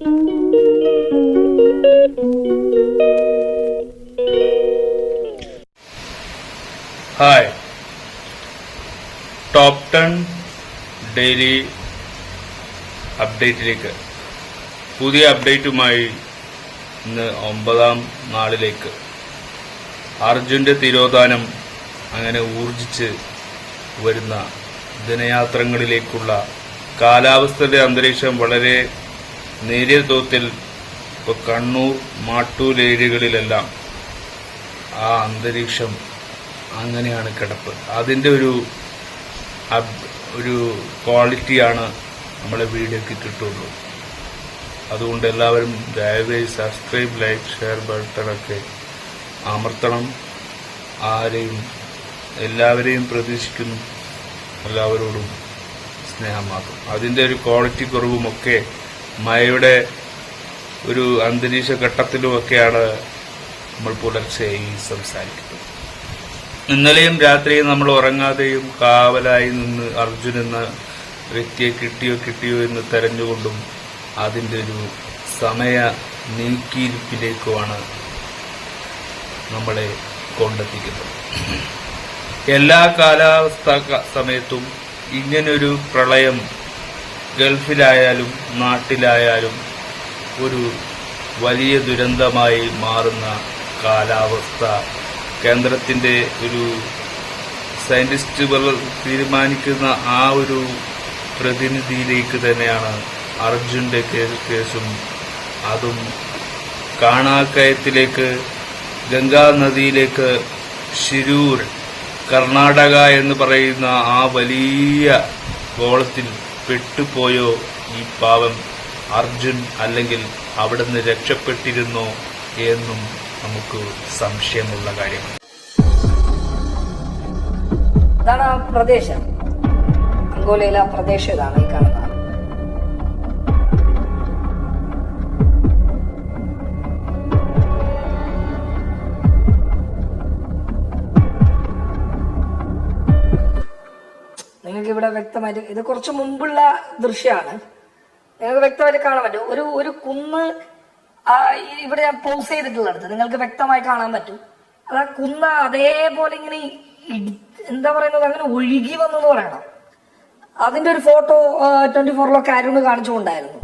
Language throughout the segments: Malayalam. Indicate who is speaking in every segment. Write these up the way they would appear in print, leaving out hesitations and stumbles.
Speaker 1: ഹായ്, ടോപ്പ് 10 ഡെയിലി അപ്ഡേറ്റിലേക്ക് പുതിയ അപ്ഡേറ്റുമായി ഇന്ന് 9ാം നാളിലേക്ക് അർജുന്റെ തിരോധാനം അങ്ങനെ ഊർജിച്ച് വരുന്ന ദിനയാത്രകളിലേക്കുള്ള കാലാവസ്ഥയുടെ അന്തരീക്ഷം വളരെ നേരിയ തോതിൽ ഇപ്പോൾ കണ്ണൂർ മാട്ടൂർ ഏരിയകളിലെല്ലാം ആ അന്തരീക്ഷം അങ്ങനെയാണ് കിടപ്പ്. അതിൻ്റെ ഒരു ക്വാളിറ്റിയാണ് നമ്മളെ വീഡിയോക്ക് കിട്ടുള്ളൂ. അതുകൊണ്ട് എല്ലാവരും ദയവായി സബ്സ്ക്രൈബ്, ലൈക്ക്, ഷെയർ ബട്ടണൊക്കെ അമർത്തണം. എല്ലാവരെയും പ്രതീക്ഷിക്കുന്നു. എല്ലാവരോടും സ്നേഹം മാത്രം. അതിൻ്റെ ഒരു ക്വാളിറ്റി കുറവുമൊക്കെ മഴയുടെ ഒരു അന്തരീക്ഷ ഘട്ടത്തിലുമൊക്കെയാണ് നമ്മൾ പുലർച്ചെ സംസാരിക്കുന്നത്. ഇന്നലെയും രാത്രിയും നമ്മൾ ഉറങ്ങാതെയും കാവലായി നിന്ന് അർജുൻ എന്ന വ്യക്തിയെ കിട്ടിയോ എന്ന് തെരഞ്ഞുകൊണ്ടും അതിൻ്റെ ഒരു സമയ നീക്കിയിരിപ്പിലേക്കുമാണ് നമ്മളെ കൊണ്ടെത്തിക്കുന്നത്. എല്ലാ കാലാവസ്ഥാ സമയത്തും ഇങ്ങനൊരു പ്രളയം ഗൾഫിലായാലും നാട്ടിലായാലും ഒരു വലിയ ദുരന്തമായി മാറുന്ന കാലാവസ്ഥ കേന്ദ്രത്തിൻ്റെ ഒരു സയന്റിസ്റ്റുകൾ തീരുമാനിക്കുന്ന ആ ഒരു പ്രതിനിധിയിലേക്ക് തന്നെയാണ് അർജുന്റെ കേസും. അതും കാണാക്കയത്തിലേക്ക് ഗംഗാ നദിയിലേക്ക് ശിരൂർ കർണാടക എന്ന് പറയുന്ന ആ വലിയ ഗോളത്തിൽ പെട്ടുപോയോ ഈ പാവം അർജുൻ, അല്ലെങ്കിൽ അവിടുന്ന് രക്ഷപ്പെട്ടിരുന്നോ എന്നും നമുക്ക് സംശയമുള്ള കാര്യമാണ്.
Speaker 2: ഇതാണ് ആ പ്രദേശം, അങ്കോലയിലെ ആ പ്രദേശം ഇതാണ് ഈ കാണുന്നത്. നിങ്ങൾക്ക് ഇവിടെ വ്യക്തമായിട്ട്, ഇത് കുറച്ച് മുമ്പുള്ള ദൃശ്യമാണ്, നിങ്ങൾക്ക് വ്യക്തമായിട്ട് കാണാൻ പറ്റും. ഒരു കുന്ന് ഇവിടെ ഞാൻ പോസ് ചെയ്തിട്ടുള്ളടുത്ത് നിങ്ങൾക്ക് വ്യക്തമായി കാണാൻ പറ്റും. അത് ആ കുന്ന അതേപോലെ ഇങ്ങനെ എന്താ പറയുന്നത്, അങ്ങനെ ഒഴുകി വന്നെന്ന് പറയണം. അതിന്റെ ഒരു ഫോട്ടോ 24 അരുണ് കാണിച്ചുകൊണ്ടായിരുന്നു.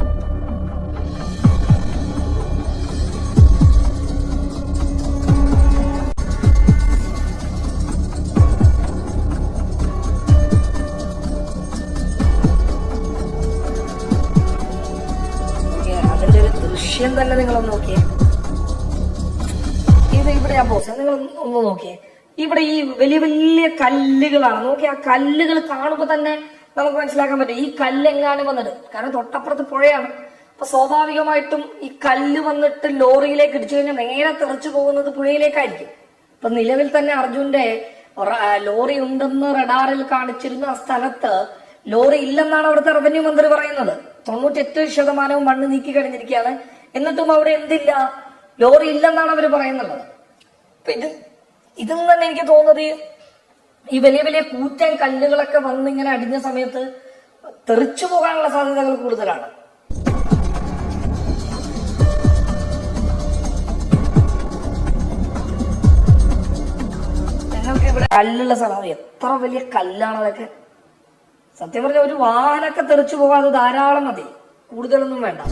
Speaker 2: ദൃശ്യം തന്നെ നിങ്ങളൊന്ന് നോക്കിയേ. ഇവിടെ ഞാൻ പോസ്, നിങ്ങൾ ഒന്ന് നോക്കിയേ. ഇവിടെ ഈ വലിയ വലിയ കല്ലുകളാണ്. നോക്കി, ആ കല്ലുകൾ കാണുമ്പോൾ തന്നെ നമുക്ക് മനസ്സിലാക്കാൻ പറ്റും ഈ കല്ലെങ്ങാനും വന്നിട്ട്, കാരണം തൊട്ടപ്പുറത്ത് പുഴയാണ്. അപ്പൊ സ്വാഭാവികമായിട്ടും ഈ കല്ല് വന്നിട്ട് ലോറിയിലേക്ക് ഇടിച്ചു കഴിഞ്ഞാൽ നേരെ തെറിച്ചു പോകുന്നത് പുഴയിലേക്കായിരിക്കും. ഇപ്പൊ നിലവിൽ തന്നെ അർജുന്റെ ലോറി ഉണ്ടെന്ന് റഡാറിൽ കാണിച്ചിരുന്ന ആ സ്ഥലത്ത് ലോറി ഇല്ലെന്നാണ് അവിടുത്തെ റവന്യൂ മന്ത്രി പറയുന്നത്. 98% മണ്ണ് നീക്കി കഴിഞ്ഞിരിക്കുകയാണ്. എന്നിട്ടും അവിടെ എന്തില്ല, ലോറി ഇല്ലെന്നാണ് അവർ പറയുന്നത്. ഇതെന്ന് തന്നെ എനിക്ക് തോന്നുന്നത് ഈ വലിയ വലിയ കൂറ്റൻ കല്ലുകളൊക്കെ വന്നിങ്ങനെ അടിഞ്ഞ സമയത്ത് തെറിച്ചു പോകാനുള്ള സാധ്യതകൾ കൂടുതലാണ്. നിങ്ങൾക്ക് ഇവിടെ കല്ലുള്ള സ്ഥലം, എത്ര വലിയ കല്ലാണ് അതൊക്കെ. സത്യം പറഞ്ഞ ഒരു വാഹനമൊക്കെ തെറിച്ചു പോകാതെ ധാരാളം മതി, കൂടുതലൊന്നും വേണ്ട.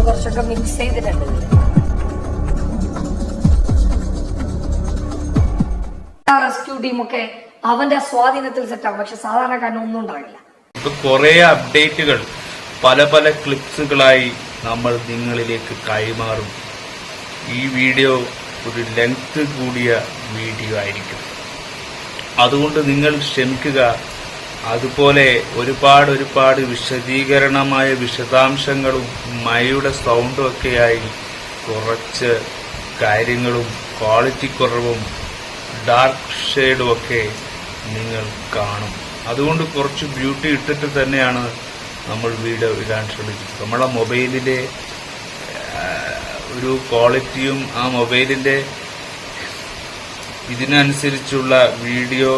Speaker 2: കുറച്ചൊക്കെ മിക്സ് ചെയ്തിട്ടുണ്ട്. റെസ്ക്യൂ ടീമൊക്കെ അവന്റെ സ്വാധീനത്തിൽ സെറ്റാകും, പക്ഷെ സാധാരണക്കാരന് ഒന്നും ഉണ്ടാകില്ല.
Speaker 1: ഇപ്പൊ കുറെ അപ്ഡേറ്റുകൾ പല പല ക്ലിപ്സുകളായി നമ്മൾ നിങ്ങളിലേക്ക് കൈമാറും. ഈ വീഡിയോ ഒരു ലെങ്ത് കൂടിയ വീഡിയോ ആയിരിക്കും. അതുകൊണ്ട് നിങ്ങൾ ക്ഷമിക്കുക. അതുപോലെ ഒരുപാട് വിശദീകരണമായ വിശദാംശങ്ങളും മഴയുടെ സൗണ്ടും ഒക്കെയായി കുറച്ച് കാര്യങ്ങളും ക്വാളിറ്റി കുറവും ഡാർക്ക് ഷെയ്ഡും ഒക്കെ നിങ്ങൾ കാണും. അതുകൊണ്ട് കുറച്ച് ബ്യൂട്ടി ഇട്ടിട്ട് തന്നെയാണ് നമ്മൾ വീഡിയോ ഇടാൻ ശ്രമിച്ചത്. നമ്മളെ മൊബൈലിലെ ഒരു ക്വാളിറ്റിയും ആ മൊബൈലിന്റെ ഇതിനനുസരിച്ചുള്ള വീഡിയോ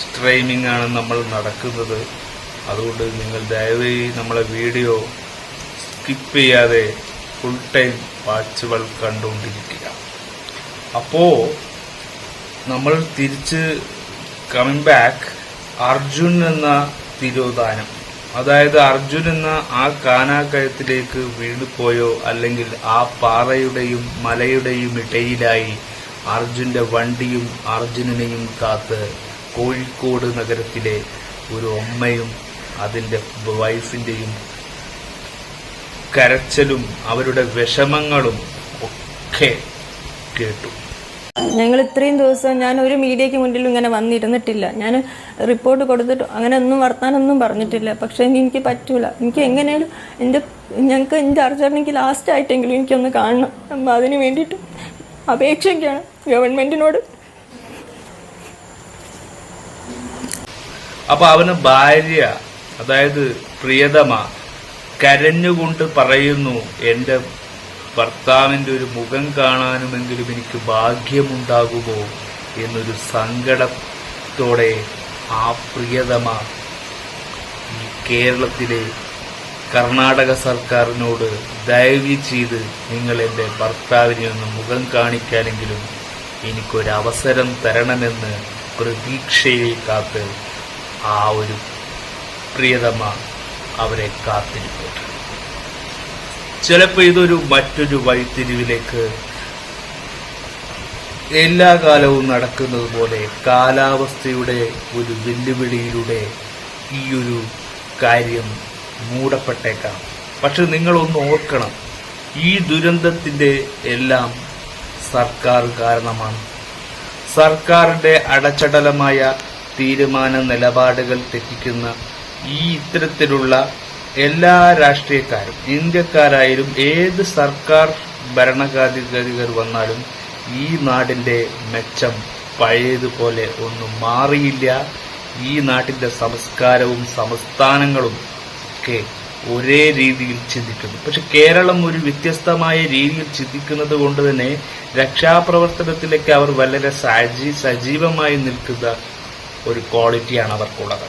Speaker 1: സ്ട്രീമിംഗ് ആണ് നമ്മൾ നടക്കുന്നത്. അതുകൊണ്ട് നിങ്ങൾ ദയവായി നമ്മളെ വീഡിയോ സ്കിപ്പ് ചെയ്യാതെ ഫുൾ ടൈം വാച്ചുകൾ കണ്ടുകൊണ്ടിരിക്കുക. അപ്പോ നമ്മൾ തിരിച്ച് കമ്മിങ് ബാക്ക്, അർജുൻ എന്ന തിരോധാനം, അതായത് അർജുൻ എന്ന ആ കാനാക്കയത്തിലേക്ക് വീണുപോയോ, അല്ലെങ്കിൽ ആ പാറയുടെയും മലയുടെയും ഇടയിലായി അർജുന്റെ വണ്ടിയും അർജുനനെയും കാത്ത് കോഴിക്കോട് നഗരത്തിലെ ഒരു അമ്മയും അതിന്റെ വൈഫിന്റെയും കരച്ചിലും അവരുടെ വിഷമങ്ങളും ഒക്കെ കേട്ടു.
Speaker 3: ഞങ്ങൾ ഇത്രയും ദിവസം ഞാൻ ഒരു മീഡിയയ്ക്ക് മുന്നിലും ഇങ്ങനെ വന്നിരുന്നിട്ടില്ല. ഞാൻ റിപ്പോർട്ട് കൊടുത്തിട്ട് അങ്ങനെ ഒന്നും വർത്താനൊന്നും പറഞ്ഞിട്ടില്ല. പക്ഷേ എനിക്ക് പറ്റൂല. എനിക്ക് എങ്ങനെയാലും എൻ്റെ അർജുനെനിക്ക് ലാസ്റ്റ് ആയിട്ടെങ്കിലും എനിക്കൊന്ന് കാണണം. അപ്പം അതിന് വേണ്ടിയിട്ട് അപേക്ഷയ്ക്കാണ് ഗവൺമെന്റിനോട്.
Speaker 1: അപ്പൊ അവന് ഭാര്യ, അതായത് പ്രിയതമ, കരഞ്ഞുകൊണ്ട് പറയുന്നു, എന്റെ ഭർത്താവിന്റെ ഒരു മുഖം കാണാനുമെങ്കിലും എനിക്ക് ഭാഗ്യമുണ്ടാകുമോ എന്നൊരു സങ്കടത്തോടെ ആ പ്രിയതമ ഈ കേരളത്തിലെ കർണാടക സർക്കാരിനോട് ദയവ് ചെയ്ത് നിങ്ങൾ എൻ്റെ ഭർത്താവിനെ ഒന്ന് മുഖം കാണിക്കാനെങ്കിലും എനിക്കൊരവസരം തരണമെന്ന് പ്രതീക്ഷയെ കാത്ത് ആ ഒരു പ്രിയതമ അവരെ കാത്തിരിക്കട്ടെ. ചിലപ്പോൾ ഇതൊരു മറ്റൊരു വഴിത്തിരിവിലേക്ക് എല്ലാ കാലവും നടക്കുന്നത് പോലെ കാലാവസ്ഥയുടെ ഒരു വെല്ലുവിളിയിലൂടെ ഈ ഒരു കാര്യം മൂടപ്പെട്ടേക്കാം. പക്ഷെ നിങ്ങളൊന്ന് ഓർക്കണം, ഈ ദുരന്തത്തിന്റെ എല്ലാം സർക്കാർ കാരണമാണ്. സർക്കാരിന്റെ അടച്ചടലമായ തീരുമാന നിലപാടുകൾ തെറ്റിക്കുന്ന ഈ ഇത്തരത്തിലുള്ള എല്ലാ രാഷ്ട്രീയക്കാരും, ഇന്ത്യക്കാരായാലും ഏത് സർക്കാർ ഭരണാധികാരികൾ വന്നാലും ഈ നാടിന്റെ മെച്ചം പഴയതുപോലെ ഒന്നും മാറിയില്ല. ഈ നാട്ടിന്റെ സംസ്കാരവും സംസ്ഥാനങ്ങളും ഒക്കെ ഒരേ രീതിയിൽ ചിന്തിക്കുന്നു. പക്ഷെ കേരളം ഒരു വ്യത്യസ്തമായ രീതിയിൽ ചിന്തിക്കുന്നത് കൊണ്ട് തന്നെ രക്ഷാപ്രവർത്തനത്തിലേക്ക് അവർ വളരെ സജീവമായി നിൽക്കുന്ന ഒരു ക്വാളിറ്റിയാണ് അവർക്കുള്ളത്.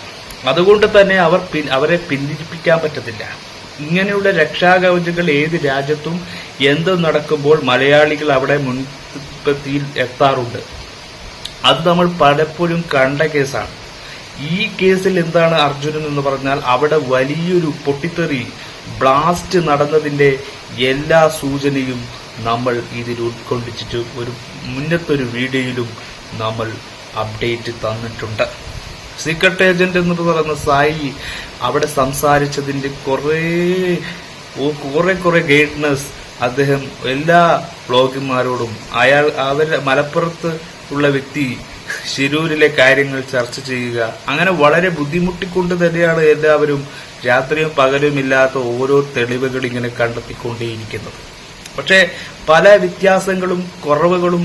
Speaker 1: അതുകൊണ്ട് തന്നെ അവരെ പിന്തിരിപ്പിക്കാൻ പറ്റത്തില്ല. ഇങ്ങനെയുള്ള രക്ഷാകവചങ്ങൾ ഏത് രാജ്യത്തും എന്ത് നടക്കുമ്പോൾ മലയാളികൾ അവിടെ മുൻപത്തിയിൽ എത്താറുണ്ട്. അത് നമ്മൾ പലപ്പോഴും കണ്ട കേസാണ്. ഈ കേസിൽ എന്താണ് അർജുനൻ എന്ന് പറഞ്ഞാൽ, അവിടെ വലിയൊരു പൊട്ടിത്തെറി, ബ്ലാസ്റ്റ് നടന്നതിന്റെ എല്ലാ സൂചനയും നമ്മൾ ഇതിൽ ഉൾക്കൊള്ളിച്ചിട്ട് ഒരു മുന്നത്തൊരു വീഡിയോയിലും നമ്മൾ അപ്ഡേറ്റ് തന്നിട്ടുണ്ട്. സീക്രട്ട് ഏജന്റ് എന്ന് പറയുന്ന സായി അവിടെ സംസാരിച്ചതിന്റെ കുറെ ഗൈഡ്നസ് അദ്ദേഹം എല്ലാ ബ്ലോഗർമാരോടും, അവരുടെ മലപ്പുറത്ത് ഉള്ള വ്യക്തി ശിരൂരിലെ കാര്യങ്ങൾ ചർച്ച ചെയ്യുക, അങ്ങനെ വളരെ ബുദ്ധിമുട്ടിക്കൊണ്ട് തന്നെയാണ് എല്ലാവരും രാത്രിയും പകലും ഇല്ലാത്ത ഓരോ തെളിവുകൾ ഇങ്ങനെ കണ്ടെത്തിക്കൊണ്ടേയിരിക്കുന്നത്. പക്ഷെ പല വ്യത്യാസങ്ങളും കുറവുകളും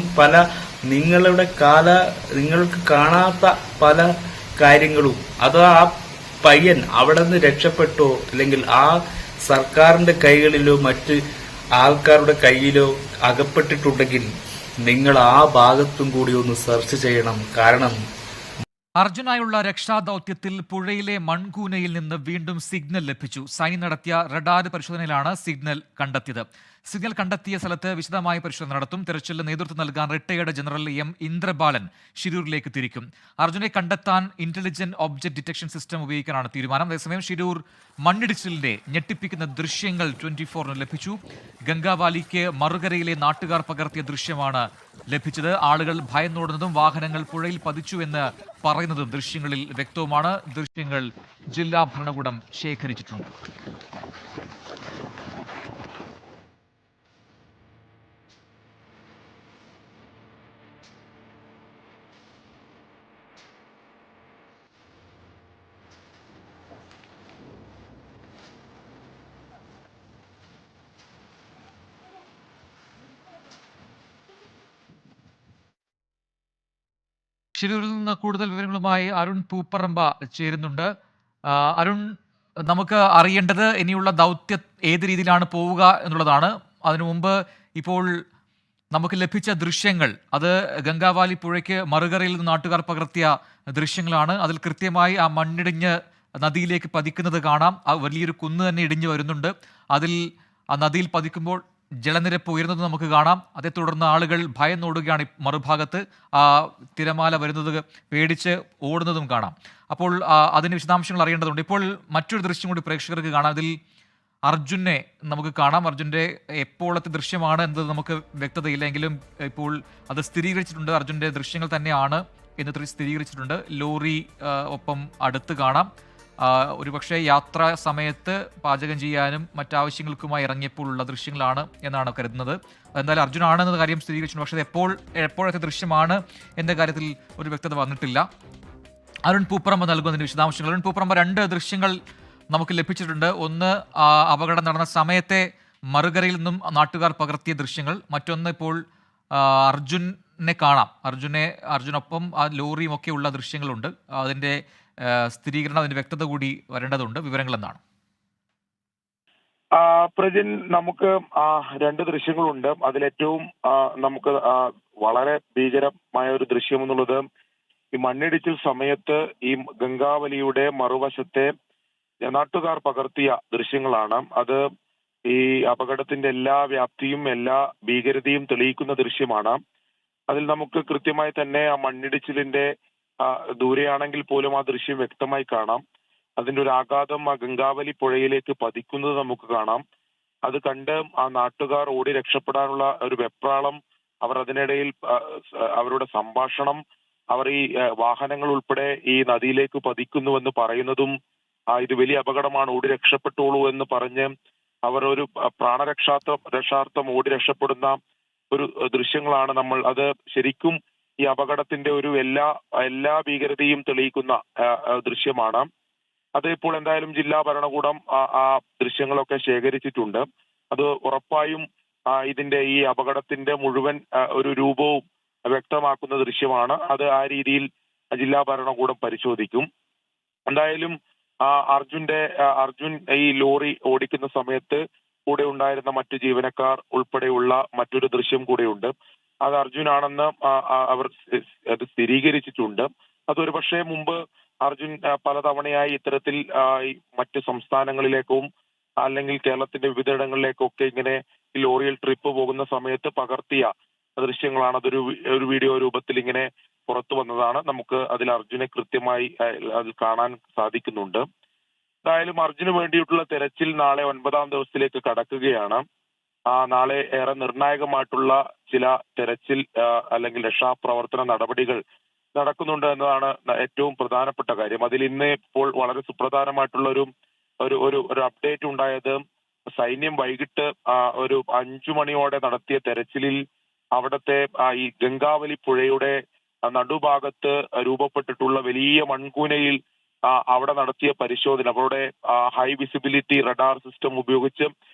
Speaker 1: നിങ്ങൾക്ക് കാണാത്ത പല കാര്യങ്ങളും, അത് ആ പയ്യൻ അവിടെ നിന്ന് രക്ഷപ്പെട്ടോ അല്ലെങ്കിൽ ആ സർക്കാരിന്റെ കൈകളിലോ മറ്റ് ആൾക്കാരുടെ കയ്യിലോ അകപ്പെട്ടിട്ടുണ്ടെങ്കിൽ നിങ്ങൾ ആ ഭാഗത്തും കൂടി ഒന്ന് സെർച്ച് ചെയ്യണം. കാരണം
Speaker 4: അർജുനായുള്ള രക്ഷാദൌത്യത്തിൽ പുഴയിലെ മൺകൂനയിൽ നിന്ന് വീണ്ടും സിഗ്നൽ ലഭിച്ചു. സൈന്യം നടത്തിയ റഡാർ പരിശോധനയിലാണ് സിഗ്നൽ കണ്ടെത്തിയത്. സിഗ്നൽ കണ്ടെത്തിയ സ്ഥലത്ത് വിശദമായ പരിശോധന നടത്തും. തെരച്ചിലിന് നേതൃത്വം നൽകാൻ റിട്ടയേർഡ് ജനറൽ എം ഇന്ദ്രബാലൻ ഷിരൂരിലേക്ക് തിരിക്കും. അർജുനെ കണ്ടെത്താൻ ഇന്റലിജന്റ് ഒബ്ജക്ട് ഡിറ്റക്ഷൻ സിസ്റ്റം ഉപയോഗിക്കാനാണ് തീരുമാനം. അതേസമയം ഷിരൂർ മണ്ണിടിച്ചിലിന്റെ ഞെട്ടിപ്പിക്കുന്ന ദൃശ്യങ്ങൾ 24-ന് ലഭിച്ചു. ഗംഗാവാലിക്ക് മറുകരയിലെ നാട്ടുകാർ പകർത്തിയ ദൃശ്യമാണ് ലഭിച്ചത്. ആളുകൾ ഭയന്നോടുന്നതും വാഹനങ്ങൾ പുഴയിൽ പതിച്ചു എന്ന് പറയുന്നതും ദൃശ്യങ്ങളിൽ വ്യക്തവുമാണ്. ദൃശ്യങ്ങൾ ജില്ലാ ഭരണകൂടം ശേഖരിച്ചിട്ടുണ്ട്. ഷിരൂരിൽ നിന്ന് കൂടുതൽ വിവരങ്ങളുമായി അരുൺ പൂപ്പറമ്പ ചേരുന്നുണ്ട്. അരുൺ, നമുക്ക് അറിയേണ്ടത് ഇനിയുള്ള ദൗത്യം ഏത് രീതിയിലാണ് പോവുക എന്നുള്ളതാണ്. അതിനു മുമ്പ് ഇപ്പോൾ നമുക്ക് ലഭിച്ച ദൃശ്യങ്ങൾ അത് ഗംഗാവാലി പുഴയ്ക്ക് മറുകരയിൽ നിന്ന് നാട്ടുകാർ പകർത്തിയ ദൃശ്യങ്ങളാണ്. അതിൽ കൃത്യമായി ആ മണ്ണിടിഞ്ഞ് നദിയിലേക്ക് പതിക്കുന്നത് കാണാം. ആ വലിയൊരു കുന്ന് തന്നെ ഇടിഞ്ഞു വരുന്നുണ്ട്. അതിൽ ആ നദിയിൽ പതിക്കുമ്പോൾ ജലനിരപ്പ് ഉയരുന്നത് നമുക്ക് കാണാം. അതേ തുടർന്ന് ആളുകൾ ഭയന്നോടുകയാണ്. മറുഭാഗത്ത് ആ തിരമാല വരുന്നത് പേടിച്ച് ഓടുന്നതും കാണാം. അപ്പോൾ അതിന് വിശദാംശങ്ങൾ അറിയേണ്ടതുണ്ട്. ഇപ്പോൾ മറ്റൊരു ദൃശ്യം കൂടി പ്രേക്ഷകർക്ക് കാണാം. അതിൽ അർജുനെ നമുക്ക് കാണാം. അർജുൻ്റെ എപ്പോഴത്തെ ദൃശ്യമാണ് എന്നത് നമുക്ക് വ്യക്തതയില്ലെങ്കിലും ഇപ്പോൾ അത് സ്ഥിരീകരിച്ചിട്ടുണ്ട്. അർജുൻ്റെ ദൃശ്യങ്ങൾ തന്നെയാണ് എന്ന് സ്ഥിരീകരിച്ചിട്ടുണ്ട്. ലോറി ഒപ്പം അടുത്ത് കാണാം. ഒരുപക്ഷെ യാത്രാ സമയത്ത് പാചകം ചെയ്യാനും മറ്റാവശ്യങ്ങൾക്കുമായി ഇറങ്ങിയപ്പോഴുള്ള ദൃശ്യങ്ങളാണ് എന്നാണ് കരുതുന്നത്. എന്തായാലും അർജുനാണെന്ന കാര്യം സ്ഥിരീകരിച്ചിട്ടുണ്ട്. പക്ഷേ എപ്പോഴത്തെ ദൃശ്യമാണ് എന്ന കാര്യത്തിൽ ഒരു വ്യക്തത വന്നിട്ടില്ല. അരുൺ പൂപ്പറമ്പ നൽകുന്നതിന് വിശദാംശങ്ങൾ. അരുൺ പൂപ്പറമ്പ, 2 ദൃശ്യങ്ങൾ നമുക്ക് ലഭിച്ചിട്ടുണ്ട്. ഒന്ന് അപകടം നടന്ന സമയത്തെ മറുകരയിൽ നിന്നും നാട്ടുകാർ പകർത്തിയ ദൃശ്യങ്ങൾ. മറ്റൊന്ന് ഇപ്പോൾ അർജുനെ കാണാം. അർജുനൊപ്പം ആ ലോറിയും ഒക്കെ ഉള്ള ദൃശ്യങ്ങളുണ്ട്. അതിൻ്റെ സ്ഥിരീകരണം, അതിൻ്റെ വ്യക്തത കൂടി വരേണ്ടതുണ്ട്. വിവരങ്ങൾ എന്താണ്?
Speaker 5: പ്രജിൻ, നമുക്ക് 2 ദൃശ്യങ്ങളുണ്ട്. അതിലേറ്റവും നമുക്ക് വളരെ ഭീകരമായ ഒരു ദൃശ്യം എന്നുള്ളത് ഈ മണ്ണിടിച്ചിൽ സമയത്ത് ഈ ഗംഗാവലിയുടെ മറുവശത്തെ നാട്ടുകാർ പകർത്തിയ ദൃശ്യങ്ങളാണ്. അത് ഈ അപകടത്തിന്റെ എല്ലാ വ്യാപ്തിയും എല്ലാ ഭീകരതയും തെളിയിക്കുന്ന ദൃശ്യമാണ്. അതിൽ നമുക്ക് കൃത്യമായി തന്നെ ആ മണ്ണിടിച്ചിലിന്റെ ദൂരെയാണെങ്കിൽ പോലും ആ ദൃശ്യം വ്യക്തമായി കാണാം. അതിന്റെ ഒരു ആഘാതം ആ ഗംഗാവലി പുഴയിലേക്ക് പതിക്കുന്നത് നമുക്ക് കാണാം. അത് കണ്ട് ആ നാട്ടുകാർ ഓടി രക്ഷപ്പെടാനുള്ള ഒരു വെപ്രാളം, അവർ അതിനിടയിൽ അവരുടെ സംഭാഷണം, അവർ ഈ വാഹനങ്ങൾ ഉൾപ്പെടെ ഈ നദിയിലേക്ക് പതിക്കുന്നുവെന്ന് പറയുന്നതും ഇത് വലിയ അപകടമാണ്, ഓടി രക്ഷപ്പെട്ടോളൂ എന്ന് പറഞ്ഞ് അവർ ഒരു രക്ഷാർത്ഥം ഓടി രക്ഷപ്പെടുന്ന ഒരു ദൃശ്യങ്ങളാണ് നമ്മൾ. അത് ശരിക്കും ഈ അപകടത്തിന്റെ ഒരു എല്ലാ ഭീകരതയും തെളിയിക്കുന്ന ദൃശ്യമാണ്. അത് ഇപ്പോൾ എന്തായാലും ജില്ലാ ഭരണകൂടം ആ ദൃശ്യങ്ങളൊക്കെ ശേഖരിച്ചിട്ടുണ്ട്. അത് ഉറപ്പായും ഇതിന്റെ ഈ അപകടത്തിന്റെ മുഴുവൻ ഒരു രൂപവും വ്യക്തമാക്കുന്ന ദൃശ്യമാണ്. അത് ആ രീതിയിൽ ജില്ലാ ഭരണകൂടം പരിശോധിക്കും. എന്തായാലും അർജുൻ ഈ ലോറി ഓടിക്കുന്ന സമയത്ത് കൂടെ ഉണ്ടായിരുന്ന മറ്റു ജീവനക്കാർ ഉൾപ്പെടെയുള്ള മറ്റൊരു ദൃശ്യം കൂടെയുണ്ട്. അത് അർജുനാണെന്ന് അവർ അത് സ്ഥിരീകരിച്ചിട്ടുണ്ട്. അതൊരു പക്ഷേ മുമ്പ് അർജുൻ പലതവണയായി ഇത്തരത്തിൽ മറ്റ് സംസ്ഥാനങ്ങളിലേക്കും അല്ലെങ്കിൽ കേരളത്തിന്റെ വിവിധയിടങ്ങളിലേക്കൊക്കെ ഇങ്ങനെ ഈ ലോറിയിൽ ട്രിപ്പ് പോകുന്ന സമയത്ത് പകർത്തിയ ദൃശ്യങ്ങളാണ്. ഒരു വീഡിയോ രൂപത്തിൽ ഇങ്ങനെ പുറത്തു വന്നതാണ്. നമുക്ക് അതിൽ അർജുനെ കൃത്യമായി അതിൽ കാണാൻ സാധിക്കുന്നുണ്ട്. എന്തായാലും അർജുന് വേണ്ടിയിട്ടുള്ള തെരച്ചിൽ നാളെ 9ാം ദിവസത്തിലേക്ക് കടക്കുകയാണ്. നാളെ ഏറെ നിർണായകമായിട്ടുള്ള ചില തെരച്ചിൽ അല്ലെങ്കിൽ രക്ഷാപ്രവർത്തന നടപടികൾ നടക്കുന്നുണ്ട് എന്നതാണ് ഏറ്റവും പ്രധാനപ്പെട്ട കാര്യം. അതിൽ ഇന്ന് ഇപ്പോൾ വളരെ സുപ്രധാനമായിട്ടുള്ള ഒരു അപ്ഡേറ്റ് ഉണ്ടായത്, സൈന്യം വൈകിട്ട് ഒരു 5 മണിയോടെ നടത്തിയ തെരച്ചിലിൽ അവിടത്തെ ഈ ഗംഗാവലി പുഴയുടെ നടുഭാഗത്ത് രൂപപ്പെട്ടിട്ടുള്ള വലിയ മൺകൂനയിൽ അവിടെ നടത്തിയ പരിശോധന, അവരുടെ ഹൈ വിസിബിലിറ്റി റഡാർ സിസ്റ്റം ഉപയോഗിച്ച്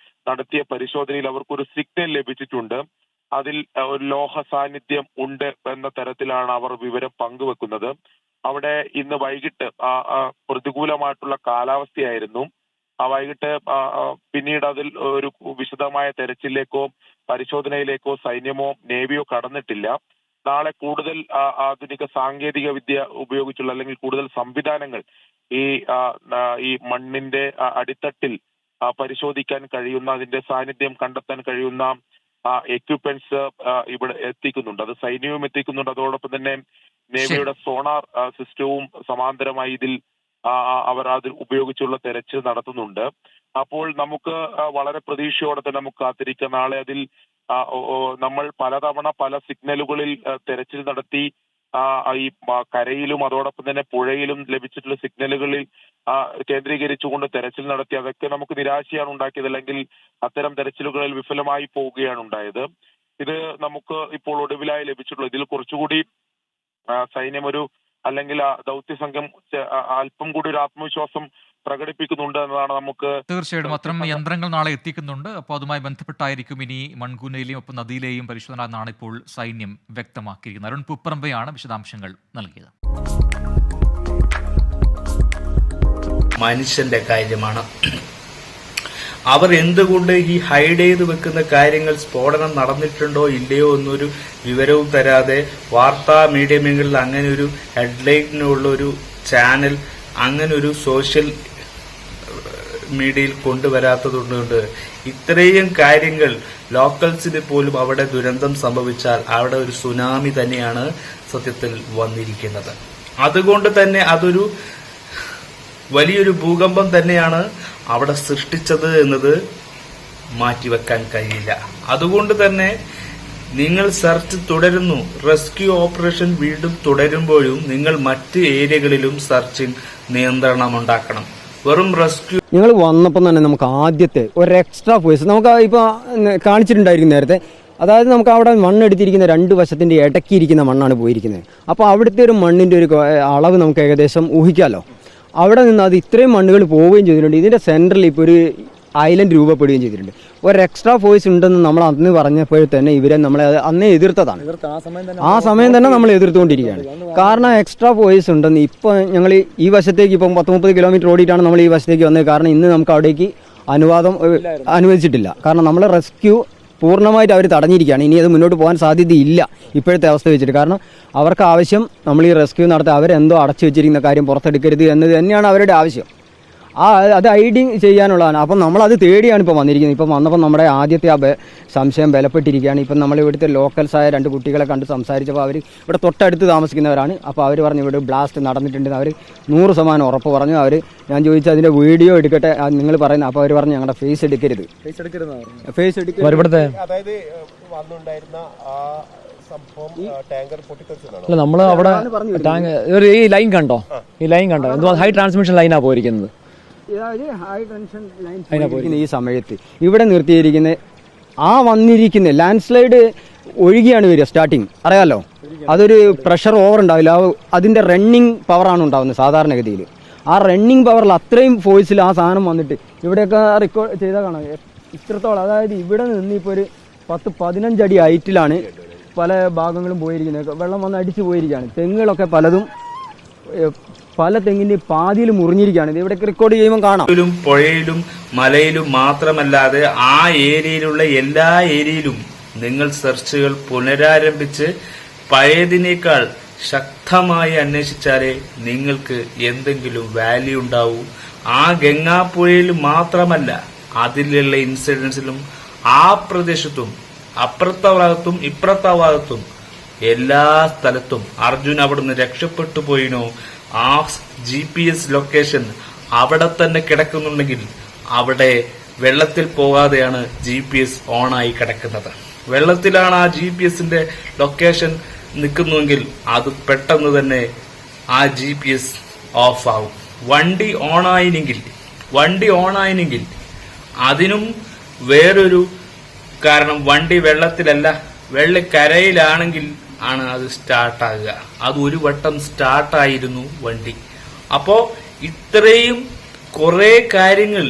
Speaker 5: നടത്തിയ പരിശോധനയിൽ അവർക്കൊരു സിഗ്നൽ ലഭിച്ചിട്ടുണ്ട്. അതിൽ ഒരു ലോഹ സാന്നിധ്യം ഉണ്ട് എന്ന തരത്തിലാണ് അവർ വിവരം പങ്കുവെക്കുന്നത്. അവിടെ ഇന്ന് വൈകിട്ട് പ്രതികൂലമായിട്ടുള്ള കാലാവസ്ഥയായിരുന്നു. വൈകിട്ട് പിന്നീട് അതിൽ ഒരു വിശദമായ തെരച്ചിലേക്കോ പരിശോധനയിലേക്കോ സൈന്യമോ നേവിയോ കടന്നിട്ടില്ല. നാളെ കൂടുതൽ ആധുനിക സാങ്കേതിക വിദ്യ ഉപയോഗിച്ചുള്ള അല്ലെങ്കിൽ കൂടുതൽ സംവിധാനങ്ങൾ ഈ മണ്ണിന്റെ അടിത്തട്ടിൽ പരിശോധിക്കാൻ കഴിയുന്ന, അതിന്റെ സാന്നിധ്യം കണ്ടെത്താൻ കഴിയുന്ന എക്യുപ്മെന്റ്സ് ഇവിടെ എത്തിക്കുന്നുണ്ട്. അത് സൈന്യവും എത്തിക്കുന്നുണ്ട്. അതോടൊപ്പം തന്നെ നേവിയുടെ സോണാർ സിസ്റ്റവും സമാന്തരമായി ഇതിൽ അവർ അതിൽ ഉപയോഗിച്ചുള്ള തെരച്ചിൽ നടത്തുന്നുണ്ട്. അപ്പോൾ നമുക്ക് വളരെ പ്രതീക്ഷയോടെ തന്നെ നമുക്ക് കാത്തിരിക്കാം. നാളെ അതിൽ നമ്മൾ പലതവണ പല സിഗ്നലുകളിൽ തെരച്ചിൽ നടത്തി ഈ കരയിലും അതോടൊപ്പം തന്നെ പുഴയിലും ലഭിച്ചിട്ടുള്ള സിഗ്നലുകളിൽ കേന്ദ്രീകരിച്ചുകൊണ്ട് തെരച്ചിൽ നടത്തി. അതൊക്കെ നമുക്ക് നിരാശയാണ് ഉണ്ടാക്കിയത്, അല്ലെങ്കിൽ അത്തരം തെരച്ചിലുകളിൽ വിഫലമായി പോവുകയാണ് ഉണ്ടായത്. ഇത് നമുക്ക് ഇപ്പോൾ ഒടുവിലായി ലഭിച്ചിട്ടുള്ളത്. ഇതിൽ കുറച്ചുകൂടി സൈന്യം അല്ലെങ്കിൽ ദൗത്യ സംഘം അല്പം കൂടി ഒരു ആത്മവിശ്വാസം പ്രകടിപ്പിക്കുന്നുണ്ട് എന്നതാണ് നമുക്ക്.
Speaker 4: തീർച്ചയായിട്ടും അത്തരം യന്ത്രങ്ങൾ നാളെ എത്തിക്കുന്നുണ്ട്. അപ്പോൾ അതുമായി ബന്ധപ്പെട്ടായിരിക്കും ഇനി മൺകൂനയിലെയും ഒപ്പം നദിയിലെയും പരിശോധന എന്നാണ് ഇപ്പോൾ സൈന്യം വ്യക്തമാക്കിയിരിക്കുന്നത്. അരുൺ പൂപ്പറമ്പയാണ് വിശദാംശങ്ങൾ നൽകിയത്.
Speaker 1: മനുഷ്യന്റെ കാര്യമാണ്. അവർ എന്തുകൊണ്ട് ഈ ഹൈഡ് ചെയ്ത് വെക്കുന്ന കാര്യങ്ങൾ, സ്ഫോടനം നടന്നിട്ടുണ്ടോ ഇല്ലയോ എന്നൊരു വിവരവും തരാതെ വാർത്താ മീഡിയങ്ങളിൽ അങ്ങനെ ഒരു ഹെഡ്ലൈനുള്ള ഒരു ചാനൽ, അങ്ങനെ ഒരു സോഷ്യൽ മീഡിയയിൽ കൊണ്ടുവരാത്തതുകൊണ്ട് ഇത്രയും കാര്യങ്ങൾ ലോക്കൽസിന് പോലും അവിടെ ദുരന്തം സംഭവിച്ചാൽ അവിടെ ഒരു സുനാമി തന്നെയാണ് സത്യത്തിൽ വന്നിരിക്കുന്നത്. അതുകൊണ്ട് തന്നെ അതൊരു വലിയൊരു ഭൂകമ്പം തന്നെയാണ് അവിടെ സൃഷ്ടിച്ചത് എന്നത് മാറ്റിവെക്കാൻ കഴിയില്ല. അതുകൊണ്ട് തന്നെ നിങ്ങൾ സെർച്ച് തുടരുന്നു, റെസ്ക്യൂ ഓപ്പറേഷൻ വീണ്ടും തുടരുമ്പോഴും നിങ്ങൾ മറ്റ് ഏരിയകളിലും സെർച്ചിങ് നിയന്ത്രണം ഉണ്ടാക്കണം. വെറും റെസ്ക്യൂ
Speaker 6: ഞങ്ങൾ വന്നപ്പോൾ തന്നെ നമുക്ക് ആദ്യത്തെ ഒരു എക്സ്ട്രാ ഫോഴ്സ് നമുക്ക് ഇപ്പോൾ കാണിച്ചിട്ടുണ്ടായിരിക്കും നേരത്തെ. അതായത് നമുക്ക് അവിടെ മണ്ണെടുത്തിരിക്കുന്ന 2 വശത്തിൻ്റെ ഇടയ്ക്കിരിക്കുന്ന മണ്ണാണ് പോയിരിക്കുന്നത്. അപ്പോൾ അവിടുത്തെ ഒരു മണ്ണിൻ്റെ ഒരു അളവ് നമുക്ക് ഏകദേശം ഊഹിക്കാമല്ലോ. അവിടെ നിന്ന് അത് ഇത്രയും മണ്ണുകൾ പോവുകയും ചെയ്തിട്ടുണ്ട്. ഇതിൻ്റെ സെൻറ്ററിൽ ഇപ്പോൾ ഒരു ഐലൻഡ് രൂപപ്പെടുകയും ചെയ്തിട്ടുണ്ട്. ഒരു എക്സ്ട്രാ ഫോഴ്സ് ഉണ്ടെന്ന് നമ്മൾ അന്ന് പറഞ്ഞപ്പോൾ തന്നെ ഇവരെ നമ്മളെ അന്നേ എതിർത്തതാണ്. ആ സമയം തന്നെ നമ്മൾ എതിർത്തുകൊണ്ടിരിക്കുകയാണ്. കാരണം എക്സ്ട്രാ ഫോഴ്സ് ഉണ്ടെന്ന് ഇപ്പോൾ ഞങ്ങൾ ഈ വശത്തേക്ക് ഇപ്പം 10-30 കിലോമീറ്റർ ഓടിയിട്ടാണ് നമ്മൾ ഈ വശത്തേക്ക് വന്നത്. കാരണം ഇന്ന് നമുക്ക് അവിടേക്ക് അനുവദിച്ചിട്ടില്ല. കാരണം നമ്മളെ റെസ്ക്യൂ പൂർണ്ണമായിട്ട് അവർ തടഞ്ഞിരിക്കുകയാണ്. ഇനി അത് മുന്നോട്ട് പോകാൻ സാധ്യതയില്ല ഇപ്പോഴത്തെ അവസ്ഥ വെച്ചിട്ട്. കാരണം അവർക്ക് ആവശ്യം നമ്മൾ ഈ റെസ്ക്യൂ നടത്തി അവരെന്തോ അടച്ചു വെച്ചിരിക്കുന്ന കാര്യം പുറത്തെടുക്കരുത് എന്നത് തന്നെയാണ് അവരുടെ ആവശ്യം. അത് ഐഡിങ് ചെയ്യാനുള്ളതാണ്. അപ്പം നമ്മളത് തേടിയാണ് ഇപ്പോൾ വന്നിരിക്കുന്നത്. ഇപ്പം വന്നപ്പോൾ നമ്മുടെ ആദ്യത്തെ സംശയം ബലപ്പെട്ടിരിക്കുകയാണ്. ഇപ്പം നമ്മൾ ഇവിടുത്തെ ലോക്കൽസായ 2 കുട്ടികളെ കണ്ട് സംസാരിച്ചപ്പോൾ അവർ ഇവിടെ തൊട്ടടുത്ത് താമസിക്കുന്നവരാണ്. അപ്പോൾ അവർ പറഞ്ഞു ഇവിടെ ബ്ലാസ്റ്റ് നടന്നിട്ടുണ്ടെന്ന്. അവർ 100% ഉറപ്പ് പറഞ്ഞു. ഞാൻ ചോദിച്ചു അതിൻ്റെ വീഡിയോ എടുക്കട്ടെ നിങ്ങൾ പറയുന്നത്. അപ്പോൾ അവർ പറഞ്ഞു ഞങ്ങളുടെ ഫേസ് എടുക്കരുത്. ഫേസ് എടുക്കരുത്.
Speaker 7: അതായത് വന്നുണ്ടായിരുന്ന ആ സംഭവം ടാങ്കർ പൊട്ടിത്തെറിച്ചതാണ്.
Speaker 8: അല്ല നമ്മൾ അവിടെ ഈ ലൈൻ കണ്ടോ? ഈ ലൈൻ കണ്ടോ? എന്തോ ഹൈ ട്രാൻസ്മിഷൻ ലൈനാണ് പോയിരിക്കുന്നത്.
Speaker 6: ഹൈ ടെൻഷൻ ലൈൻ ഈ സമയത്ത് ഇവിടെ നിർത്തിയിരിക്കുന്ന വന്നിരിക്കുന്ന ലാൻഡ് സ്ലൈഡ് ഒഴുകിയാണ് വരിക. സ്റ്റാർട്ടിങ് അറിയാമല്ലോ, അതൊരു പ്രഷർ ഓവർ ഉണ്ടാവില്ല. അതിൻ്റെ റണ്ണിങ് പവറാണ് ഉണ്ടാകുന്നത് സാധാരണഗതിയിൽ. ആ റണ്ണിങ് പവറിൽ അത്രയും ഫോഴ്സിൽ ആ സാധനം വന്നിട്ട് ഇവിടെയൊക്കെ റെക്കോർഡ് ചെയ്താൽ കാണാം ഇത്രത്തോളം. അതായത് ഇവിടെ നിന്ന് ഇപ്പോൾ ഒരു 10-15 അടി ഹൈറ്റിലാണ് പല ഭാഗങ്ങളും പോയിരിക്കുന്നത്. വെള്ളം വന്ന് അടിച്ചു പോയിരിക്കുകയാണ്. തെങ്ങുകളൊക്കെ പല തെങ്ങിന്റെ പാതിയിൽ മുറിഞ്ഞിരിക്കുകയാണ്. ഇത് ഇവിടെ റെക്കോർഡ് ചെയ്യുമ്പോൾ കാണാം.
Speaker 1: പുഴയിലും മലയിലും മാത്രമല്ലാതെ ആ ഏരിയയിലുള്ള എല്ലാ ഏരിയയിലും നിങ്ങൾ സെർച്ചുകൾ പുനരാരംഭിച്ച് പഴയതിനേക്കാൾ ശക്തമായി അന്വേഷിച്ചാലേ നിങ്ങൾക്ക് എന്തെങ്കിലും വാല്യൂ ഉണ്ടാവൂ. ആ ഗംഗാപ്പുഴയിൽ മാത്രമല്ല, അതിലുള്ള ഇൻസിഡൻസിലും ആ പ്രദേശത്തും അപ്പുറത്തെ ഭാഗത്തും ഇപ്പുറത്തെ ഭാഗത്തും എല്ലാ സ്ഥലത്തും അർജുൻ അവിടുന്ന് രക്ഷപ്പെട്ടു പോയിനോ ആ GPS ലൊക്കേഷൻ അവിടെ തന്നെ കിടക്കുന്നുണ്ടെങ്കിൽ അവിടെ വെള്ളത്തിൽ പോകാതെയാണ് GPS ഓണായി കിടക്കുന്നത്. വെള്ളത്തിലാണ് ആ GPSന്റെ ലൊക്കേഷൻ നിൽക്കുന്നുവെങ്കിൽ അത് പെട്ടെന്ന് തന്നെ ആ GPS ഓഫ് ആവും. വണ്ടി ഓണായിനെങ്കിൽ അതിനും വേറൊരു കാരണം. വണ്ടി വെള്ളത്തിലല്ല, വെള്ളക്കരയിലാണെങ്കിൽ ആണ് അത് സ്റ്റാർട്ടാകുക. അത് ഒരു വട്ടം സ്റ്റാർട്ടായിരുന്നു വണ്ടി. അപ്പോ ഇത്രയും കുറെ കാര്യങ്ങൾ